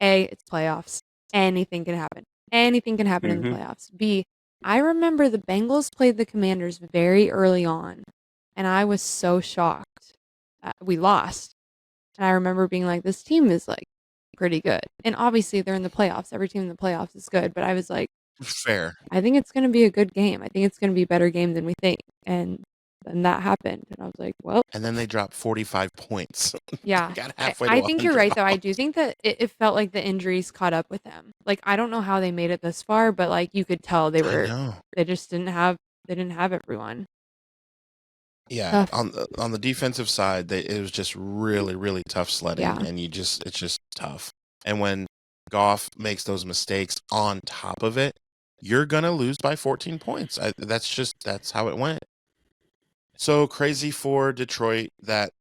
A, it's playoffs. Anything can happen. Anything can happen in the playoffs. B, I remember the Bengals played the Commanders very early on, and I was so shocked. We lost. And I remember being like, this team is like pretty good. And obviously they're in the playoffs. Every team in the playoffs is good. But I was like, Fair. I think it's going to be a good game. I think it's going to be a better game than we think. And then that happened. And I was like, well. And then they dropped 45 points. Yeah. Got halfway to I think you're right, though. I 100 do think that it felt like the injuries caught up with them. Like, I don't know how they made it this far, but like you could tell they just didn't have everyone. Yeah, Tough. on the defensive side, it was just really, really tough sledding, Yeah. and it's just tough. And when Goff makes those mistakes on top of it, you're gonna lose by 14 points. That's how it went. So crazy for Detroit that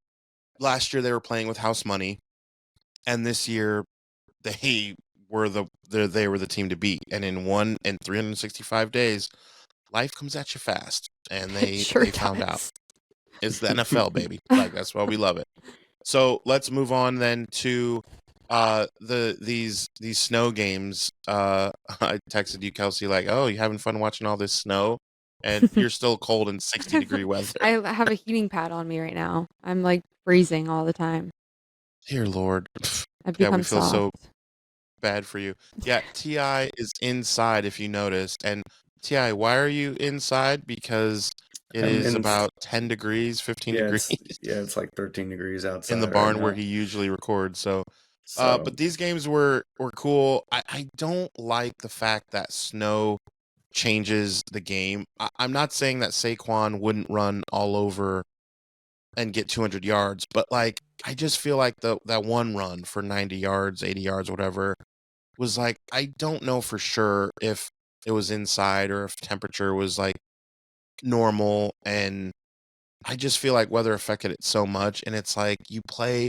last year they were playing with house money, and this year they were the team to beat. And in 365 days, life comes at you fast, and they found out. It's the NFL, baby. Like, that's why we love it. So let's move on then to these snow games. I texted you, Kelsey, like, oh, you having fun watching all this snow? And you're still cold in 60-degree weather. I have a heating pad on me right now. I'm like freezing all the time. Dear Lord. I've become we feel soft. so bad for you. Yeah, T.I. is inside, if you noticed. And T.I., why are you inside? Because it is about 10 degrees, 15 degrees. It's like 13 degrees outside. In the barn where he usually records. So, but these games were cool. I don't like the fact that snow changes the game. I'm not saying that Saquon wouldn't run all over and get 200 yards, but like, I just feel like that one run for 90 yards, 80 yards, whatever, was like, I don't know for sure if it was inside or if temperature was like normal, and I just feel like weather affected it so much. And it's like you play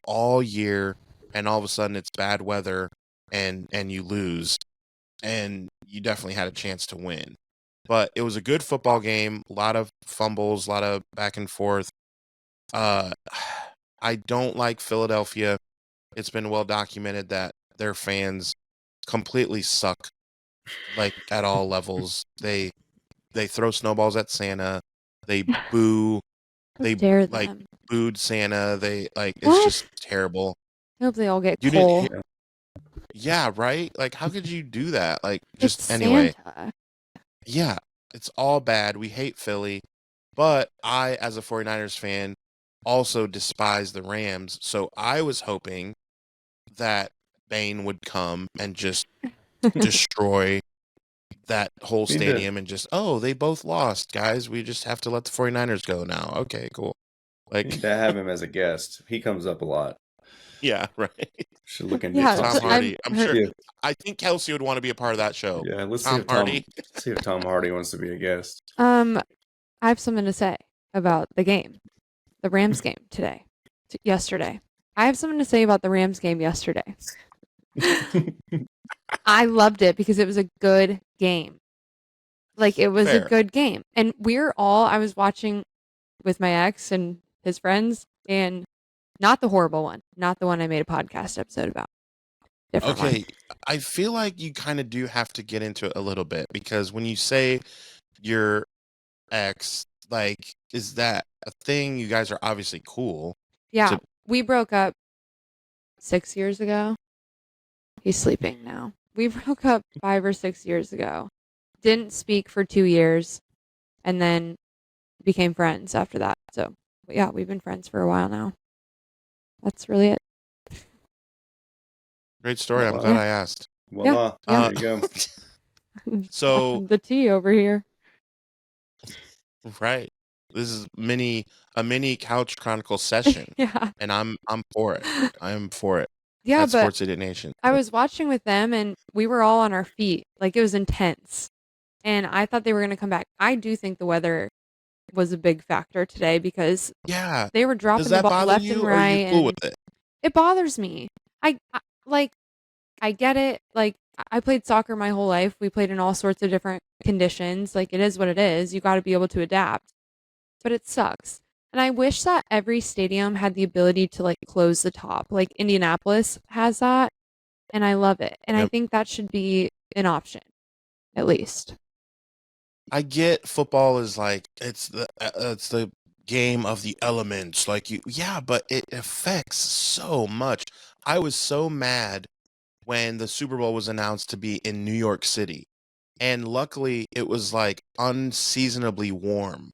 all year and all of a sudden it's bad weather and you lose, and you definitely had a chance to win. But it was a good football game, a lot of fumbles, a lot of back and forth. I don't like Philadelphia. It's been well documented that their fans completely suck, like at all levels. They throw snowballs at Santa. They boo. They dare like them. booed Santa. They like What? it's just terrible. I hope they all get You coal. didn't, yeah, right? Like, how could you do that? Like, just It's anyway. Santa. Yeah, it's all bad. We hate Philly. But I, as a 49ers fan, also despise the Rams. So I was hoping that Bane would come and just destroy that whole stadium and just, oh, they both lost, guys. We just have to let the 49ers go now. Okay, cool. Like, need to have him as a guest. He comes up a lot. Yeah, right. Should look into Tom Hardy. I'm sure. Yeah. I think Kelsey would want to be a part of that show. Yeah, let's Tom Hardy. See if Tom Hardy wants to be a guest. I have something to say about the game, the Rams game yesterday. I have something to say about the Rams game yesterday. I loved it because it was a good game. Like, it was a good game. And I was watching with my ex and his friends, and not the horrible one, not the one I made a podcast episode about. Different one. I feel like you kind of do have to get into it a little bit, because when you say your ex, like, is that a thing? You guys are obviously cool. Yeah, we broke up 6 years ago. He's sleeping now. We broke up 5 or 6 years ago. Didn't speak for 2 years, and then became friends after that. So, yeah, we've been friends for a while now. That's really it. Great story. I'm glad I asked. Voila. There you go. So the tea over here. Right. This is a mini Couch Chronicle session. Yeah. And I'm for it. I am for it. Yeah, That's but Sports Idiot Nation. I was watching with them, and we were all on our feet. Like, it was intense. And I thought they were going to come back. I do think the weather was a big factor today, because they were dropping the ball left and right. Or are you cool with it? It bothers me. I like, I get it. Like, I played soccer my whole life. We played in all sorts of different conditions. Like, it is what it is. You got to be able to adapt. But it sucks. And I wish that every stadium had the ability to like close the top. Like Indianapolis has that, and I love it. And I Yep. think that should be an option, at least. I get football is like it's the game of the elements. Like yeah, but it affects so much. I was so mad when the Super Bowl was announced to be in New York City, and luckily it was like unseasonably warm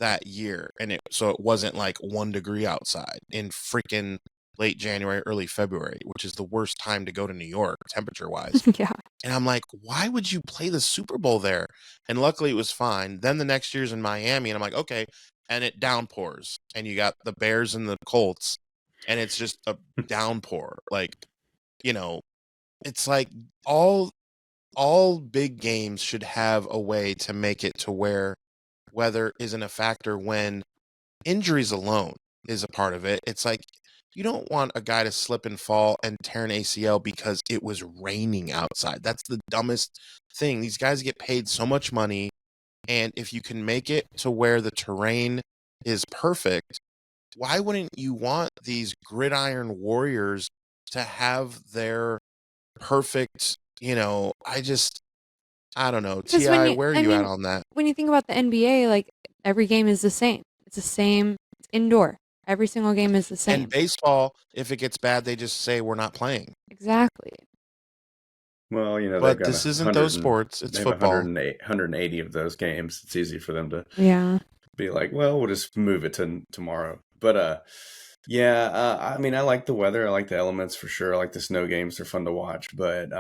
that year, and so it wasn't like 1 degree outside in freaking late January, early February, which is the worst time to go to New York temperature wise. Yeah. And I'm like, why would you play the Super Bowl there? And luckily it was fine. Then the next year's in Miami, and I'm like, okay. And it downpours, and you got the Bears and the Colts, and it's just a downpour. Like, it's like all big games should have a way to make it to where weather isn't a factor when injuries alone is a part of it. It's like you don't want a guy to slip and fall and tear an ACL because it was raining outside. That's the dumbest thing. These guys get paid so much money, and if you can make it to where the terrain is perfect, why wouldn't you want these gridiron warriors to have their perfect, I don't know. Because TI, where are you at on that? when you think about the NBA, like every game is the same. It's the same. It's indoor. Every single game is the same. And baseball, if it gets bad, they just say we're not playing. Exactly. Well, they've But got this isn't those sports. It's they have football. 180 of those games. It's easy for them to be like, well, we'll just move it to tomorrow. But I mean, I like the weather. I like the elements for sure. I like the snow games. They're fun to watch. But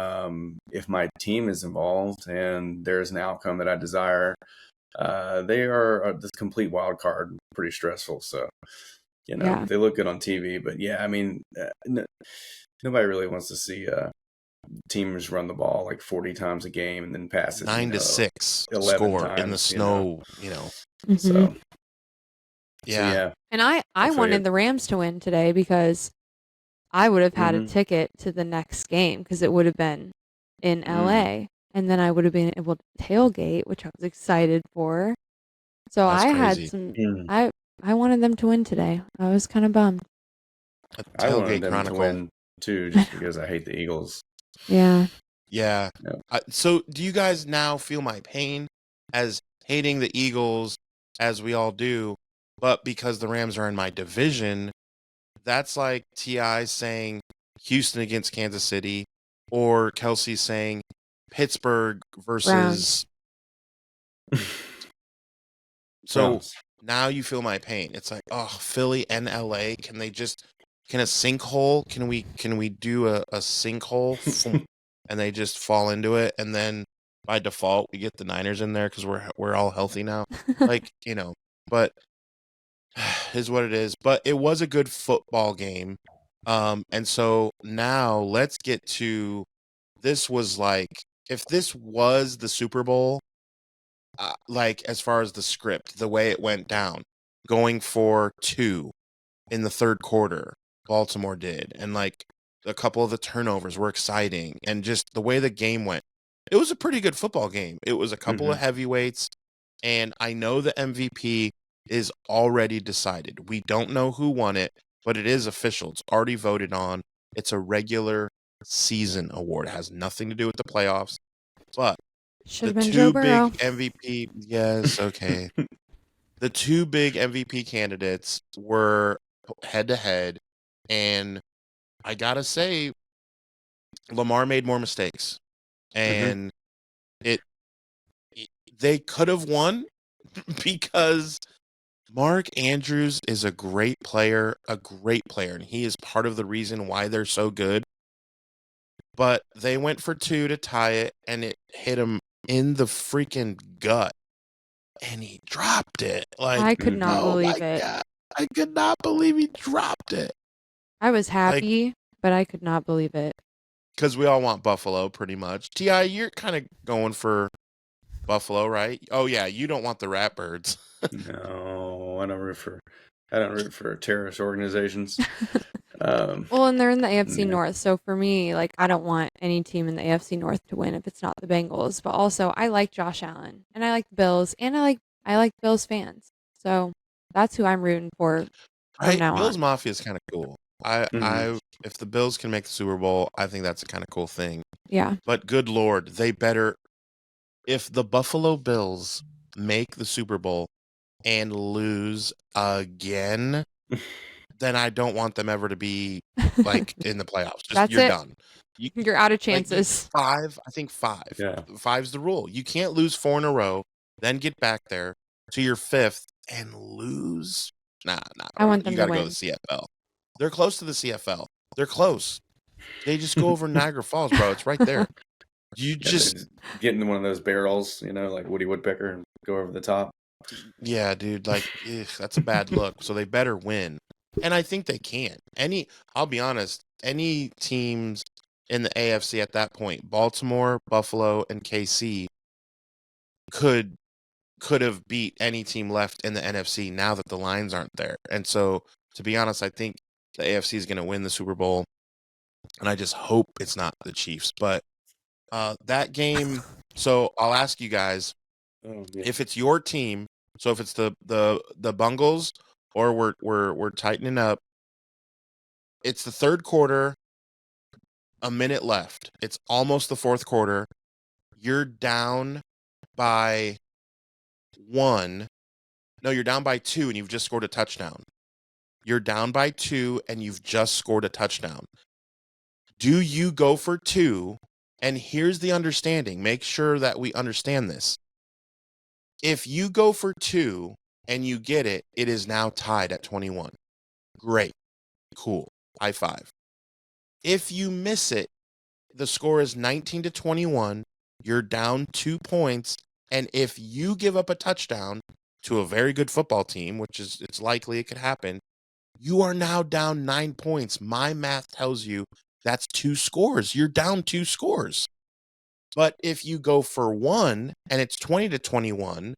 if my team is involved and there's an outcome that I desire, they are this complete wild card, pretty stressful. So, they look good on TV. But yeah, I mean, nobody really wants to see teams run the ball like 40 times a game and then pass it 9-6 11 score times, in the snow. Mm-hmm. So yeah. And I wanted the Rams to win today because I would have had a Mhm. ticket to the next game because it would have been in LA, and then I would have been able to tailgate, which I was excited for. So That's I had crazy. some. Mm. I wanted them to win today. I was kind of bummed. A I wanted tailgate them chronicle. to win too, just because I hate the Eagles. Yeah. Yeah. Yeah. So do you guys now feel my pain as hating the Eagles, as we all do, but because the Rams are in my division, that's like T.I. saying Houston against Kansas City, or Kelsey saying Pittsburgh versus. So Browns. now you feel my pain. It's like, oh, Philly and LA, can a sinkhole, can we do a sinkhole and they just fall into it, and then by default we get the Niners in there because we're all healthy now. Like, but is what it is. But it was a good football game. And so now let's get to, this was like, if this was the Super Bowl, like as far as the script, the way it went down, going for 2 in the third quarter, Baltimore did, and like a couple of the turnovers were exciting, and just the way the game went, it was a pretty good football game. It was a couple of heavyweights, and I know the MVP is already decided. We don't know who won it, but it is official. It's already voted on. It's a regular season award. It has nothing to do with the playoffs. But Should have the been 2 Joe big Burrow. MVP, yes, okay. The 2 big MVP candidates were head to head, and I gotta say, Lamar made more mistakes, and they could have won because Mark Andrews is a great player, and he is part of the reason why they're so good. But they went for 2 to tie it, and it hit him in the freaking gut, and he dropped it. Like, I could not oh believe my it. God, I could not believe he dropped it. I was happy, but I could not believe it. Because we all want Buffalo, pretty much. T.I., you're kind of going for Buffalo, right? Oh yeah, you don't want the Ratbirds. No, I don't root for terrorist organizations. Well, and they're in the AFC Yeah. North, so for me, like, I don't want any team in the AFC North to win if it's not the Bengals. But also, I like Josh Allen, and I like the Bills, and I like Bills fans. So that's who I'm rooting for from Right? now Bills on. Mafia is kind of cool. If the Bills can make the Super Bowl, I think that's a kind of cool thing. Yeah. But good Lord, they better. If the Buffalo Bills make the Super Bowl and lose again, then I don't want them ever to be like in the playoffs. Just That's you're it. done. You're out of Like chances. five, I think five. Yeah. Five's the rule. You can't lose 4 in a row, then get back there to your 5th and lose. Nah. I want them You to got to go win. to the CFL. They're close to the CFL. They're close. They just go over Niagara Falls, bro. It's right there. You Yeah, just get into one of those barrels, like Woody Woodpecker, and go over the top. Yeah, dude, like that's a bad look. So they better win. And I think they can. I'll be honest, any teams in the AFC at that point, Baltimore, Buffalo, and KC could have beat any team left in the NFC now that the lines aren't there. And so, to be honest, I think the AFC is going to win the Super Bowl, and I just hope it's not the Chiefs. But that game, so I'll ask you guys, if it's your team, so if it's the Bungles, or we're tightening up, it's the third quarter, a minute left. It's almost the fourth quarter. You're down by 1. No, you're down by 2 and you've just scored a touchdown. You're down by 2 and you've just scored a touchdown. Do you go for 2? And here's the understanding. Make sure that we understand this. If you go for 2 and you get it, it is now tied at 21. Great. Cool. High five. If you miss it, the score is 19-21. You're down 2 points. And if you give up a touchdown to a very good football team, which is it's likely it could happen, you are now down 9 points. My math tells you that's 2 scores. You're down 2 scores. But if you go for 1 and it's 20-21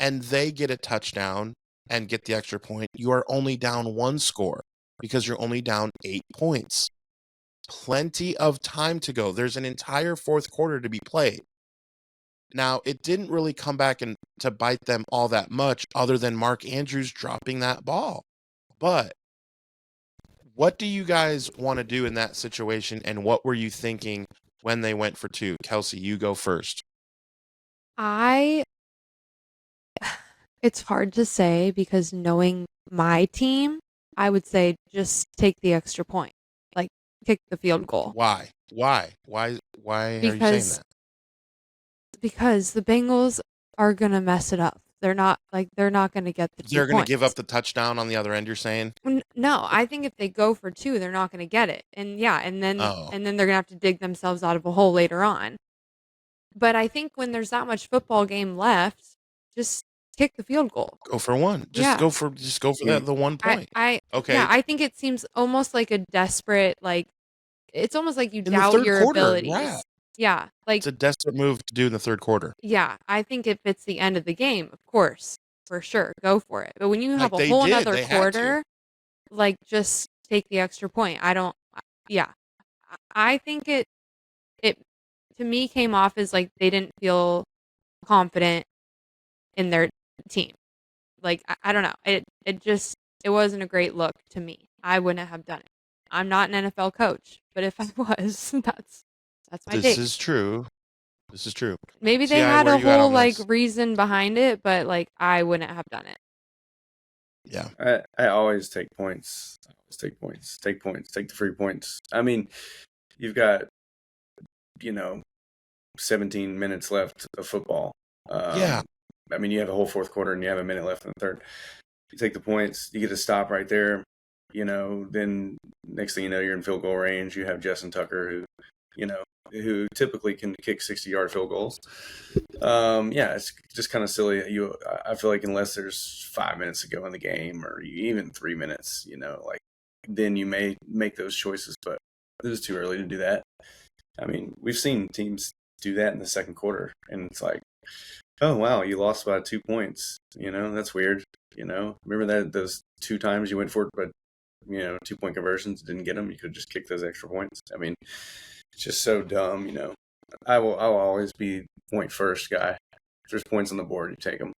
and they get a touchdown and get the extra point, you are only down 1 score because you're only down 8 points. Plenty of time to go. There's an entire fourth quarter to be played. Now, it didn't really come back and to bite them all that much other than Mark Andrews dropping that ball. But what do you guys want to do in that situation, and what were you thinking when they went for 2? Kelsey, you go first. It's hard to say because knowing my team, I would say just take the extra point. Like, kick the field goal. Why? Why are you saying that? Because the Bengals are going to mess it up. They're not going to get the 2 They're going to points. give up the touchdown on the other end, you're saying? No, I think if they go for 2, they're not going to get it. And then they're going to have to dig themselves out of a hole later on. But I think when there's that much football game left, just kick the field goal. Go for 1. Go for the 1 point. Okay. Yeah, I think it seems almost like a desperate, like, it's almost like you In the doubt third your quarter, abilities. yeah. Yeah, like, It's a desperate move to do in the third quarter. yeah, I think if it's the end of the game, of course, for sure, go for it. But when you have Like a they whole did, another they had to. quarter, like, just take the extra point. I think it to me came off as like they didn't feel confident in their team. Like, I don't know. It wasn't a great look to me. I wouldn't have done it. I'm not an NFL coach, but if I was, that's my take. This is true. Maybe they CI, had where a you at whole on like this? reason behind it, but like I wouldn't have done it. Yeah. I always take points. Take points. Take the free points. I mean, you've got 17 minutes left of football. Yeah. I mean, you have a whole fourth quarter and you have a minute left in the third. You take the points, you get a stop right there. Then next thing you know, you're in field goal range. You have Justin Tucker, who typically can kick 60-yard field goals. It's just kind of silly. I feel like unless there's 5 minutes to go in the game, or even 3 minutes, then you may make those choices. But it was too early to do that. I mean, we've seen teams do that in the second quarter, and it's like, oh wow, you lost by 2 points. That's weird. Remember that those 2 times you went for it, but 2-point conversions, didn't get them. You could just kick those extra points. I mean, it's just so dumb. I'll always be point first guy. If there's points on the board, you take them.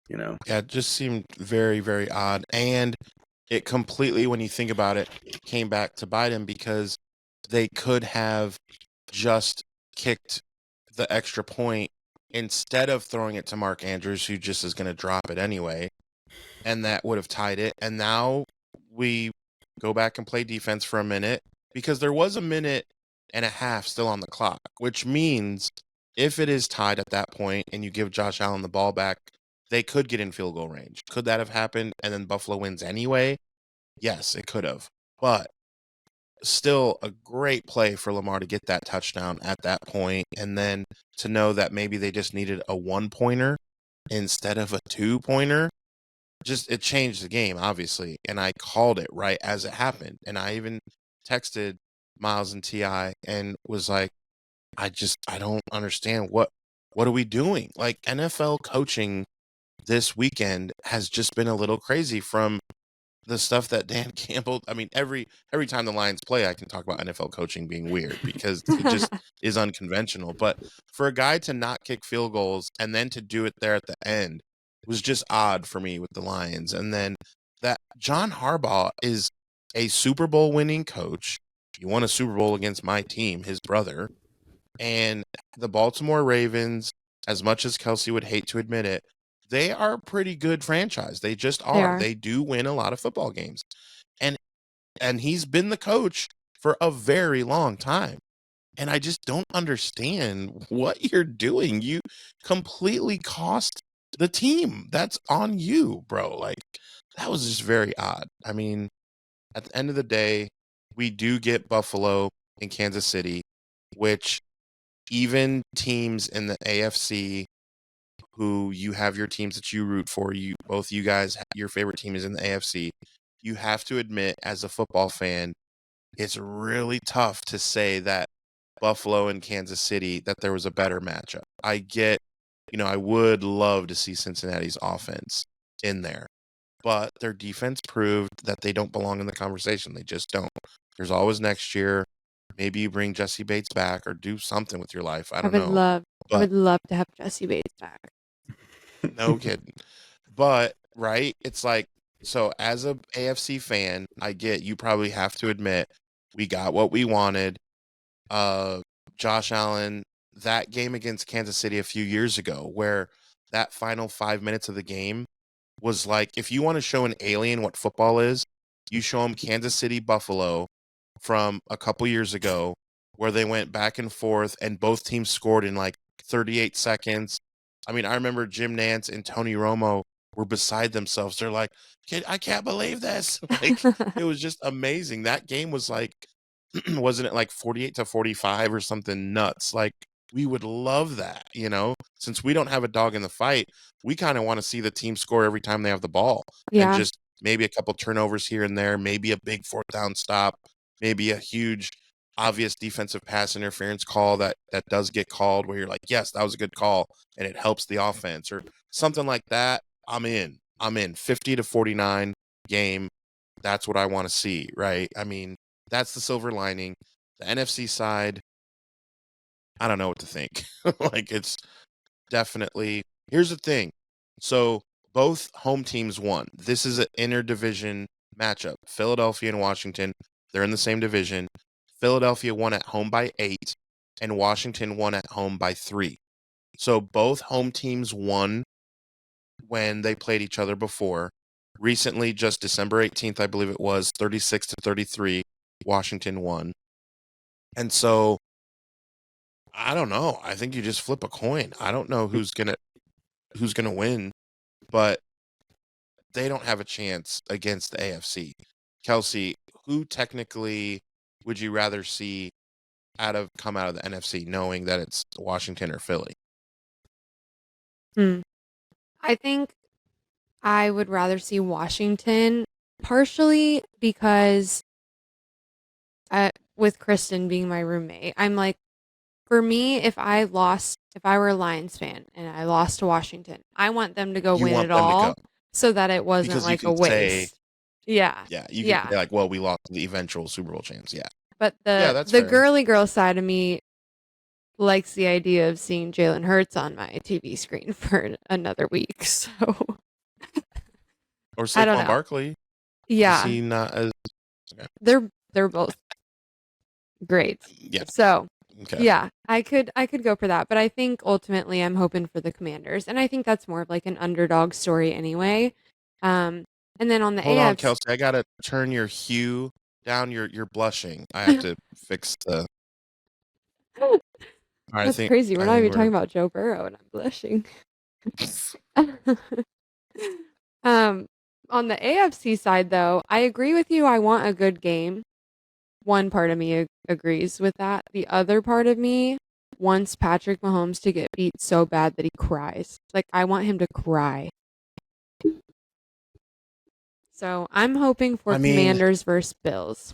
Yeah, it just seemed very, very odd. And it completely, when you think about it, came back to bite him because they could have just kicked the extra point instead of throwing it to Mark Andrews, who just is going to drop it anyway. And that would have tied it. And now we go back and play defense for a minute because there was a minute and a half still on the clock, which means if it is tied at that point and you give Josh Allen the ball back, they could get in field goal range. Could that have happened and then Buffalo wins anyway? Yes, it could have. But still a great play for Lamar to get that touchdown at that point, and then to know that maybe they just needed a 1-pointer instead of a 2-pointer. Just it changed the game, obviously, and I called it right as it happened. And I even texted Miles and T.I. and was like, I don't understand what are we doing? Like, NFL coaching this weekend has just been a little crazy from the stuff that Dan Campbell. I mean, every time the Lions play, I can talk about NFL coaching being weird because it just is unconventional. But for a guy to not kick field goals and then to do it there at the end was just odd for me with the Lions. And then that John Harbaugh is a Super Bowl winning coach. He won a Super Bowl against my team, his brother. And the Baltimore Ravens, as much as Kelsey would hate to admit it, they are a pretty good franchise. They just are. They do win a lot of football games. And he's been the coach for a very long time. And I just don't understand what you're doing. You completely cost the team. That's on you, bro. Like, that was just very odd. I mean, at the end of the day, we do get Buffalo and Kansas City, which even teams in the AFC who you have your teams that you root for, both you guys, your favorite team is in the AFC. You have to admit, as a football fan, it's really tough to say that Buffalo and Kansas City, that there was a better matchup. I get, I would love to see Cincinnati's offense in there, but their defense proved that they don't belong in the conversation. They just don't. There's always next year. Maybe you bring Jesse Bates back or do something with your life. I would love to have Jesse Bates back. No kidding. But, right, it's like, so as a AFC fan, I get you probably have to admit we got what we wanted. Josh Allen, that game against Kansas City a few years ago, where that final 5 minutes of the game was like, if you want to show an alien what football is, you show him Kansas City, Buffalo from a couple years ago, where they went back and forth and both teams scored in like 38 seconds. I mean, I remember Jim Nantz and Tony Romo were beside themselves. They're like, I can't believe this. Like, it was just amazing. That game was like, wasn't it like 48-45 or something nuts? Like, we would love that, since we don't have a dog in the fight. We kind of want to see the team score every time they have the ball. Yeah. And just maybe a couple turnovers here and there, maybe a big 4th down stop, maybe a huge obvious defensive pass interference call that does get called where you're like, yes, that was a good call and it helps the offense or something like that. I'm in 50-49 game. That's what I want to see. Right. I mean, that's the silver lining. The NFC side, I don't know what to think. Like, it's definitely, here's the thing. So both home teams won. This is an interdivision matchup. Philadelphia and Washington, they're in the same division. Philadelphia won at home by 8, and Washington won at home by 3. So both home teams won when they played each other before. Recently, just December 18th, I believe it was, 36-33, Washington won. And so, I don't know. I think you just flip a coin. I don't know who's gonna win, but they don't have a chance against the AFC. Kelsey, who technically would you rather see come out of the NFC, knowing that it's Washington or Philly? I think I would rather see Washington, partially because with Kristen being my roommate, I'm like, for me, if I were a Lions fan and I lost to Washington, I want them to go win it all so that it wasn't like a waste. Yeah. Yeah, you Yeah. could say like, well, we lost the eventual Super Bowl chance. Yeah. But Yeah, that's the fair. girly girl side of me likes the idea of seeing Jalen Hurts on my TV screen for another week. So Or I don't Saquon know. Barkley. Is Yeah. he not as They're both great. yeah. So Okay. yeah, I could go for that, but I think ultimately I'm hoping for the Commanders, and I think that's more of like an underdog story anyway. And then on the Hold on, AFC, Kelsey. I gotta turn your hue down. You're blushing. I have to fix the. All right, that's crazy. We're I not think even talking about Joe Burrow, and I'm blushing. On the AFC side, though, I agree with you. I want a good game. One part of me agrees with that. The other part of me wants Patrick Mahomes to get beat so bad that he cries. Like, I want him to cry. So I'm hoping for I mean, Commanders versus Bills.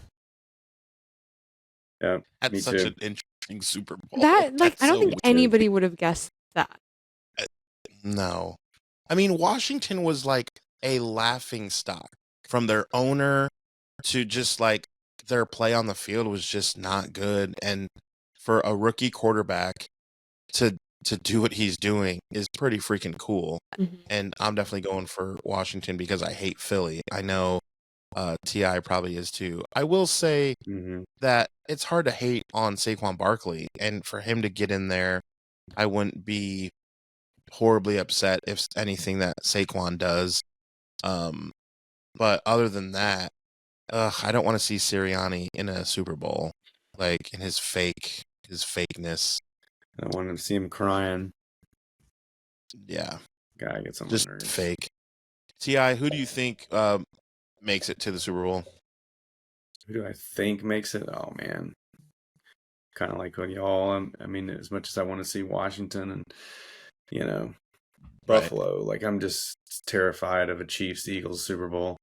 Yeah, that's me such too. an interesting Super Bowl. That, like, That's I don't so think weird. anybody would have guessed that. No. I mean, Washington was like a laughing stock from their owner to just like their play on the field was just not good. And for a rookie quarterback to do what he's doing is pretty freaking cool. Mm-hmm. And I'm definitely going for Washington because I hate Philly. I know T.I. probably is too. I will say that it's hard to hate on Saquon Barkley. And for him to get in there, I wouldn't be horribly upset if anything that Saquon does. But other than that, I don't want to see Sirianni in a Super Bowl, like in his fakeness. I wanted to see him crying. Yeah, Guy gets on my just nerves. fake. Ti, who do you think makes it to the Super Bowl? Who do I think makes it? Oh man, kind of like what y'all. I mean, as much as I want to see Washington and Buffalo, like I'm just terrified of a Chiefs-Eagles Super Bowl.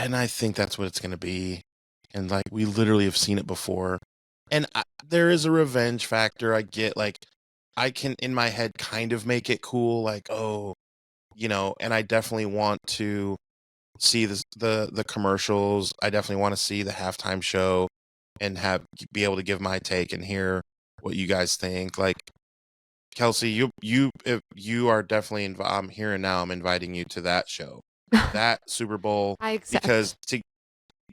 And I think that's what it's going to be. And like we literally have seen it before. And there is a revenge factor. I get like I can in my head kind of make it cool, like and I definitely want to see the commercials. I definitely want to see the halftime show and be able to give my take and hear what you guys think. Like Kelsey, if you are definitely I'm here and now I'm inviting you to that show. That Super Bowl I accept. because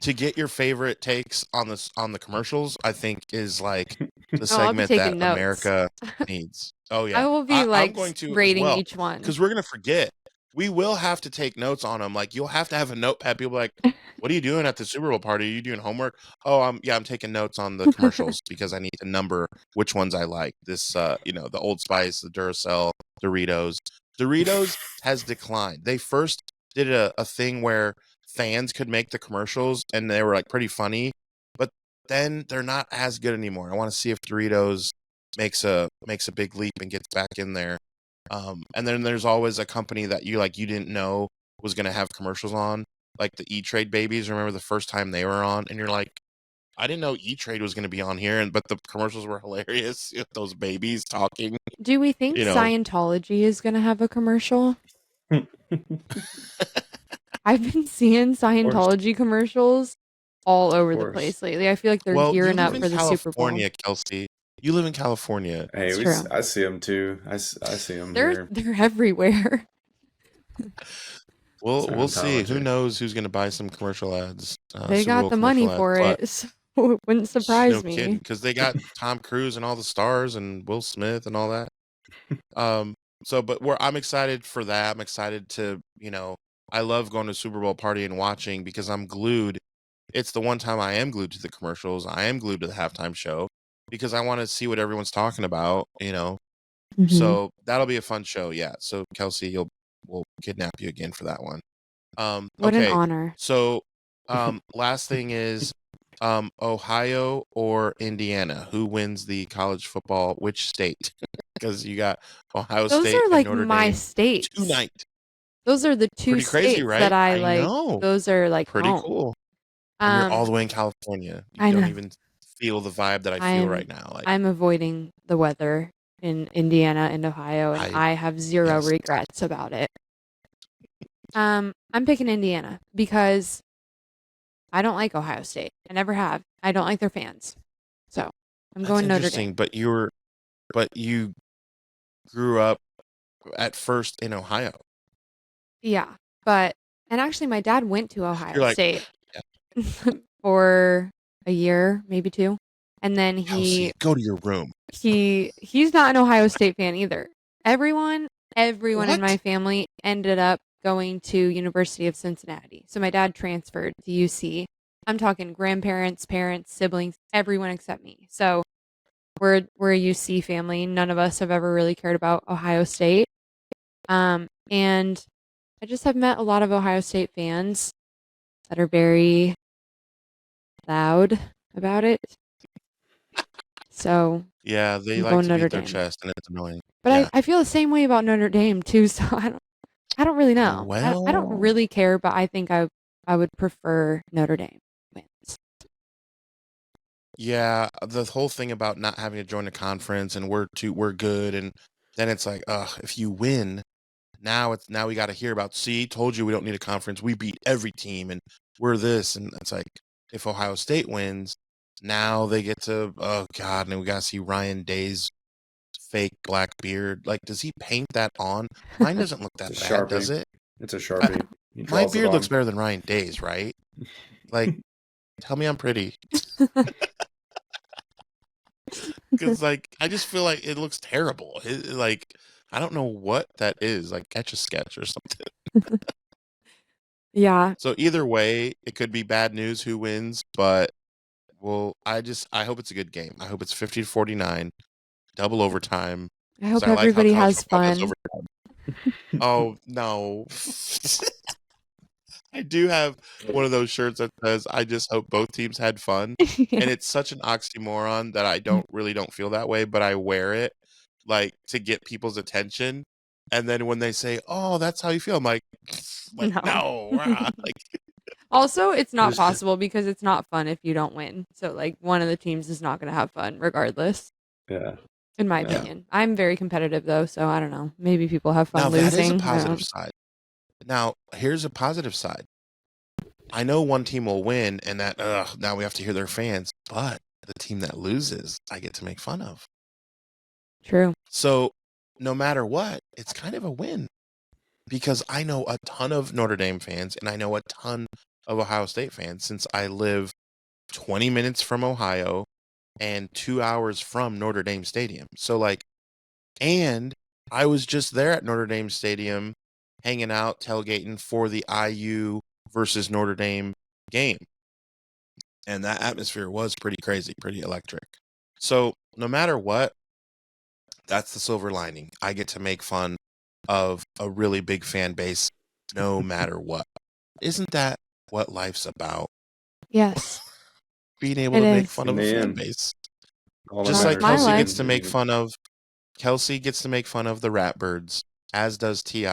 to get your favorite takes on the commercials, I think is like the segment that notes. America needs. Oh yeah, I will be I'm going to rating as well, each one because we're gonna forget. We will have to take notes on them. Like you'll have to have a notepad. People are like, what are you doing at the Super Bowl party? Are you doing homework? Oh, I'm taking notes on the commercials because I need to number which ones I like. This, the Old Spice, the Duracell, Doritos. Doritos has declined. They first did a thing where fans could make the commercials and they were like pretty funny, but then they're not as good anymore. I want to see if Doritos makes a big leap and gets back in there. And then there's always a company that you didn't know was going to have commercials on, like the E-Trade babies. Remember the first time they were on, and you're like, I didn't know E-Trade was going to be on here, but the commercials were hilarious. Those babies talking. Do we think Scientology is going to have a commercial? I've been seeing Scientology commercials all over the place lately. I feel like they're gearing up for the Super Bowl. California, Kelsey. You live in California. Hey, I see them too. I see them here. They're everywhere. We'll see. Who knows who's going to buy some commercial ads? They got the money for it, so it wouldn't surprise me. Because they got Tom Cruise and all the stars and Will Smith and all that. I'm excited for that. I'm excited to, I love going to a Super Bowl party and watching because I'm glued. It's the one time I am glued to the commercials. I am glued to the halftime show because I want to see what everyone's talking about, Mm-hmm. So that'll be a fun show. Yeah. So Kelsey, we'll kidnap you again for that one. What an honor. So, last thing is, Ohio or Indiana, who wins the college football, which state? Because you got Ohio State. Those are like and Notre my Dame states. tonight. Those are the two Pretty states crazy, right? that I like. Know. Those are like pretty home. Cool. And you're all the way in California. You don't even feel the vibe that I feel right now. Like I'm avoiding the weather in Indiana and Ohio, and I have zero regrets about it. I'm picking Indiana because I don't like Ohio State. I never have. I don't like their fans. So I'm That's going Notre interesting, Dame. but you grew up at first in Ohio. Yeah. And actually my dad went to Ohio You're like, State yeah, for a year, maybe 2. And then Kelsey, go to your room. he's not an Ohio State fan either. Everyone in my What? family ended up going to University of Cincinnati. So my dad transferred to UC. I'm talking grandparents, parents, siblings, everyone except me. So we're a UC family. None of us have ever really cared about Ohio State. And I just have met a lot of Ohio State fans that are very loud about it. So Yeah, they I'm like going to Notre beat their Dame. chest, and it's annoying. But Yeah. I feel the same way about Notre Dame too, so I don't really know. I don't Well, really care, but I think I would prefer Notre Dame wins. yeah, the whole thing about not having to join a conference and we're good, and then it's like, if you win, now we got to hear about. See, told you we don't need a conference. We beat every team, and we're this, and it's like if Ohio State wins, now they get to, oh God, and we got to see Ryan Day's fake black beard. Like, does he paint that on? Mine doesn't look that It's a bad, does Sharpie. it? It's a Sharpie. He My draws it beard looks on. better than Ryan Day's, right? Like, tell me I'm pretty. Because, like, I just feel like it looks terrible. Like, I don't know what that is, like Etch a Sketch or something. Yeah, So either way, it could be bad news who wins, but well, I hope it's a good game. I hope it's 50-49, double overtime. I 'Cause hope I like how everybody college has football goes fun. overtime. Oh no. I do have one of those shirts that says, "I just hope both teams had fun," and it's such an oxymoron that I don't feel that way, but I wear it, like, to get people's attention, and then when they say, "Oh, that's how you feel," I'm like, No. "No, like, Also, it's not There's- possible because it's not fun if you don't win. So like one of the teams is not going to have fun regardless, Yeah. in my Yeah. opinion. I'm very competitive though, so I don't know. Maybe people have fun now that is a losing. I positive don't. side." Now, here's a positive side. I know one team will win and that, now we have to hear their fans, but the team that loses, I get to make fun of. True. So, no matter what, it's kind of a win. Because I know a ton of Notre Dame fans and I know a ton of Ohio State fans since I live 20 minutes from Ohio and 2 hours from Notre Dame Stadium. So like, and I was just there at Notre Dame Stadium hanging out, tailgating for the IU versus Notre Dame game. And that atmosphere was pretty crazy, pretty electric. So no matter what, that's the silver lining. I get to make fun of a really big fan base no matter what. Isn't that what life's about? Yes, Being able it to make is. fun In of a the fan end, base. all that Just like That's my matters. life. Kelsey gets to make fun of the Ratbirds, as does Ti.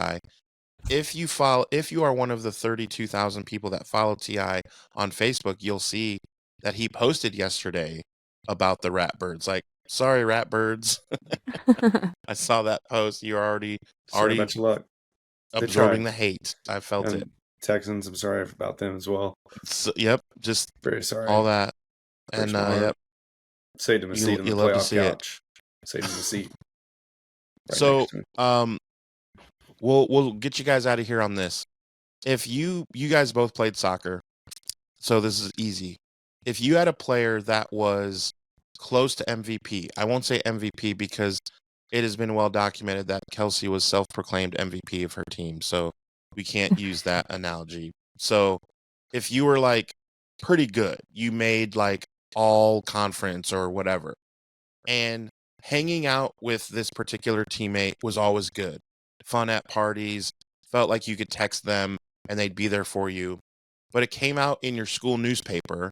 If you are one of the 32,000 people that follow Ti on Facebook, you'll see that he posted yesterday about the Ratbirds. Like, sorry, Ratbirds. I saw that post. You're Sorry already about your luck. They absorbing tried. the hate. I felt it. And Texans, I'm sorry about them as well. So, yep, just Very sorry. all that. Breaks And my heart. yep, Saved him a seat on the you love to playoff see it. couch. Saved him a seat. Right So, next to me. we'll get you guys out of here on this. If you guys both played soccer, so this is easy. If you had a player that was close to MVP, I won't say MVP because it has been well documented that Kelsey was self-proclaimed MVP of her team, so we can't use that analogy. So, if you were like pretty good, you made like all conference or whatever, and hanging out with this particular teammate was always good. Fun at parties, felt like you could text them and they'd be there for you. But it came out in your school newspaper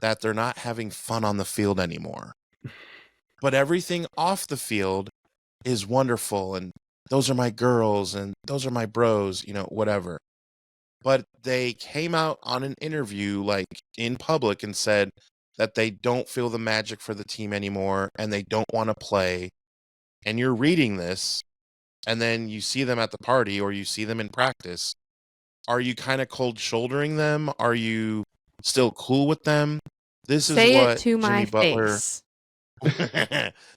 that they're not having fun on the field anymore. But everything off the field is wonderful, and those are my girls and those are my bros, whatever. But they came out on an interview like in public and said that they don't feel the magic for the team anymore and they don't want to play. And you're reading this and then you see them at the party or you see them in practice. Are you kind of cold shouldering them? Are you still cool with them. This Say is it what to my Jimmy Butler. face.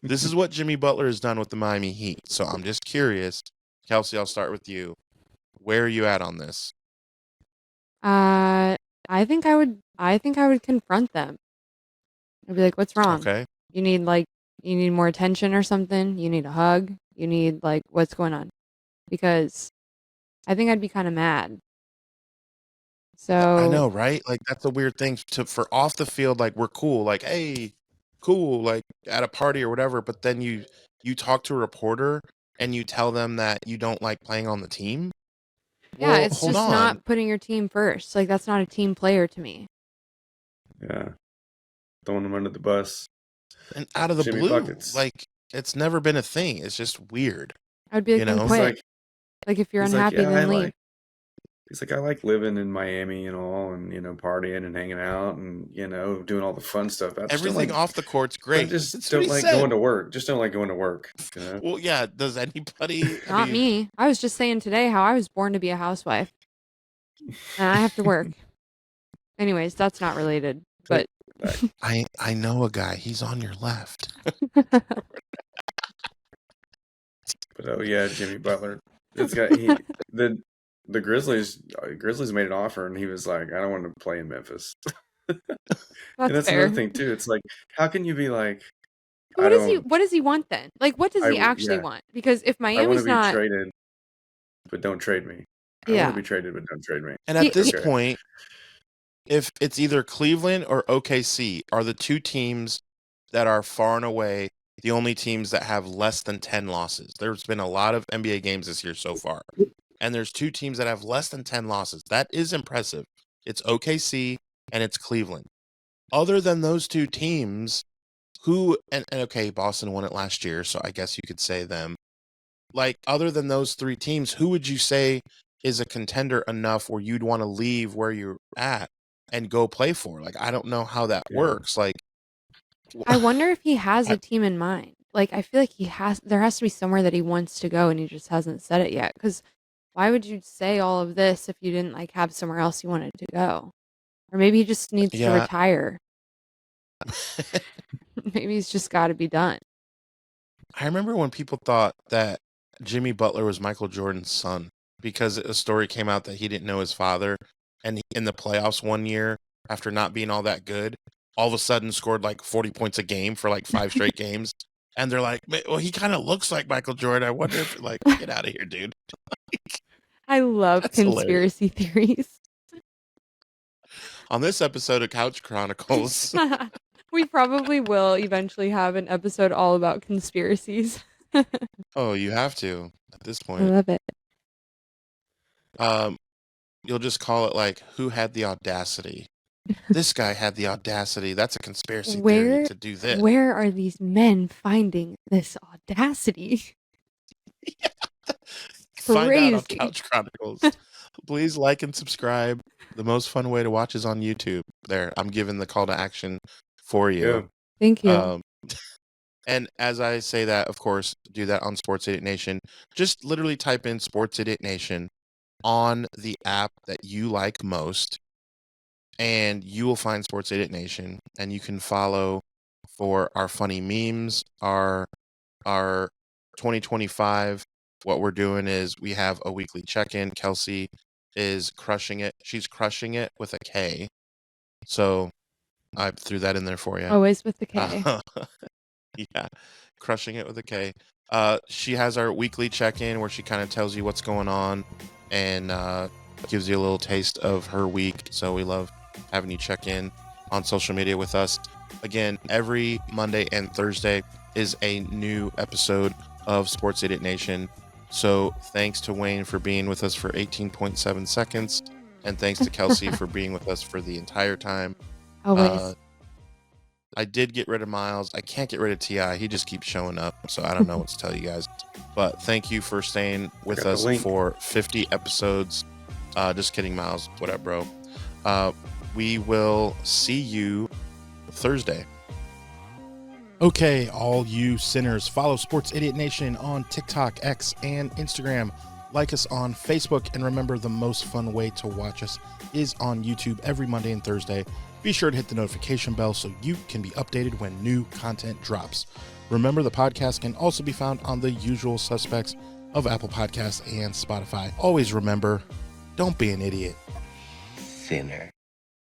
This is what Jimmy Butler has done with the Miami Heat. So I'm just curious, Kelsey. I'll start with you. Where are you at on this? I think I would. I think I would confront them. I'd be like, "What's wrong? Okay. You need more attention or something. You need a hug. You need what's going on?" Because I think I'd be kind of mad. I So know, right? Like that's a weird thing for off the field. Like we're cool. Like hey, cool. Like at a party or whatever. But then you talk to a reporter and you tell them that you don't like playing on the team. yeah, Well, it's hold just on. not putting your team first. Like that's not a team player to me. Yeah. Throwing them under the bus. And out of the Jimmy blue, Buckets. like it's never been a thing. It's just weird. I'd be like, You then know? quit. Like if you're he's unhappy, like, yeah, then leave. He's like, I like living in Miami and all, and partying and hanging out and doing all the fun stuff. Everything off the court's I great. just That's don't what he like said. going to work. Just don't like going to work. Well, yeah. Does anybody? Not me. I was just saying today how I was born to be a housewife, and I have to work. Anyways, that's not related. But I know a guy. He's on your left. But oh yeah, Jimmy Butler. It's got the Grizzlies made an offer, and he was like, I don't want to play in Memphis. And that's fair. another thing too. It's like, how can you be like, What does he want then? Like, what does he actually want? Because if I want to Miami's be not traded, but don't trade me. I want to be traded, but don't trade me. And at this point, if it's either Cleveland or OKC are the two teams that are far and away the only teams that have less than 10 losses. There's been a lot of NBA games this year so far, and there's two teams that have less than 10 losses. That is impressive. It's OKC and it's Cleveland. Other than those two teams, and okay, Boston won it last year, so I guess you could say them. Like, other than those three teams, who would you say is a contender enough where you'd want to leave where you're at and go play for? Like, I don't know how that works. Like, I wonder if he has a team in mind. Like, I feel like there has to be somewhere that he wants to go and he just hasn't said it yet. Because why would you say all of this if you didn't have somewhere else you wanted to go? Or maybe he just needs to retire. Maybe he's just got to be done. I remember when people thought that Jimmy Butler was Michael Jordan's son because a story came out that he didn't know his father, and in the playoffs one year, after not being all that good, all of a sudden scored 40 points a game for 5 straight games. And they're like, well, he kind of looks like Michael Jordan. I wonder if get out of here, dude. I love conspiracy theories. On this episode of Couch Chronicles, we probably will eventually have an episode all about conspiracies. Oh, you have to at this point. I love it. You'll just call it who had the audacity? This guy had the audacity. That's a conspiracy theory to do this. Where are these men finding this audacity? Find out on Couch Chronicles. Please like and subscribe. The most fun way to watch is on YouTube. There, I'm giving the call to action for you. Yeah. Thank you. And as I say that, of course, do that on Sports Idiot Nation. Just literally type in Sports Idiot Nation on the app that you like most, and you will find Sports Idiot Nation, and you can follow for our funny memes, our 2025. What we're doing is we have a weekly check-in. Kelsey is crushing it. She's crushing it with a K. So I threw that in there for you. Always with the K. Yeah, crushing it with a K. She has our weekly check-in where she kind of tells you what's going on and gives you a little taste of her week. So we love having you check in on social media with us. Again, every Monday and Thursday is a new episode of Sports Idiot Nation. So thanks to Wayne for being with us for 18.7 seconds. And thanks to Kelsey for being with us for the entire time. Always. I did get rid of Miles. I can't get rid of T.I. He just keeps showing up. So I don't know what to tell you guys. But thank you for staying with us for 50 episodes. Just kidding, Miles. What up, bro? We will see you Thursday. Okay, all you sinners, follow Sports Idiot Nation on TikTok, X, and Instagram. like us on Facebook, and remember, the most fun way to watch us is on YouTube every Monday and Thursday. Be sure to hit the notification bell so you can be updated when new content drops. Remember, the podcast can also be found on the usual suspects of Apple Podcasts and Spotify. Always remember, don't be an idiot. Sinner.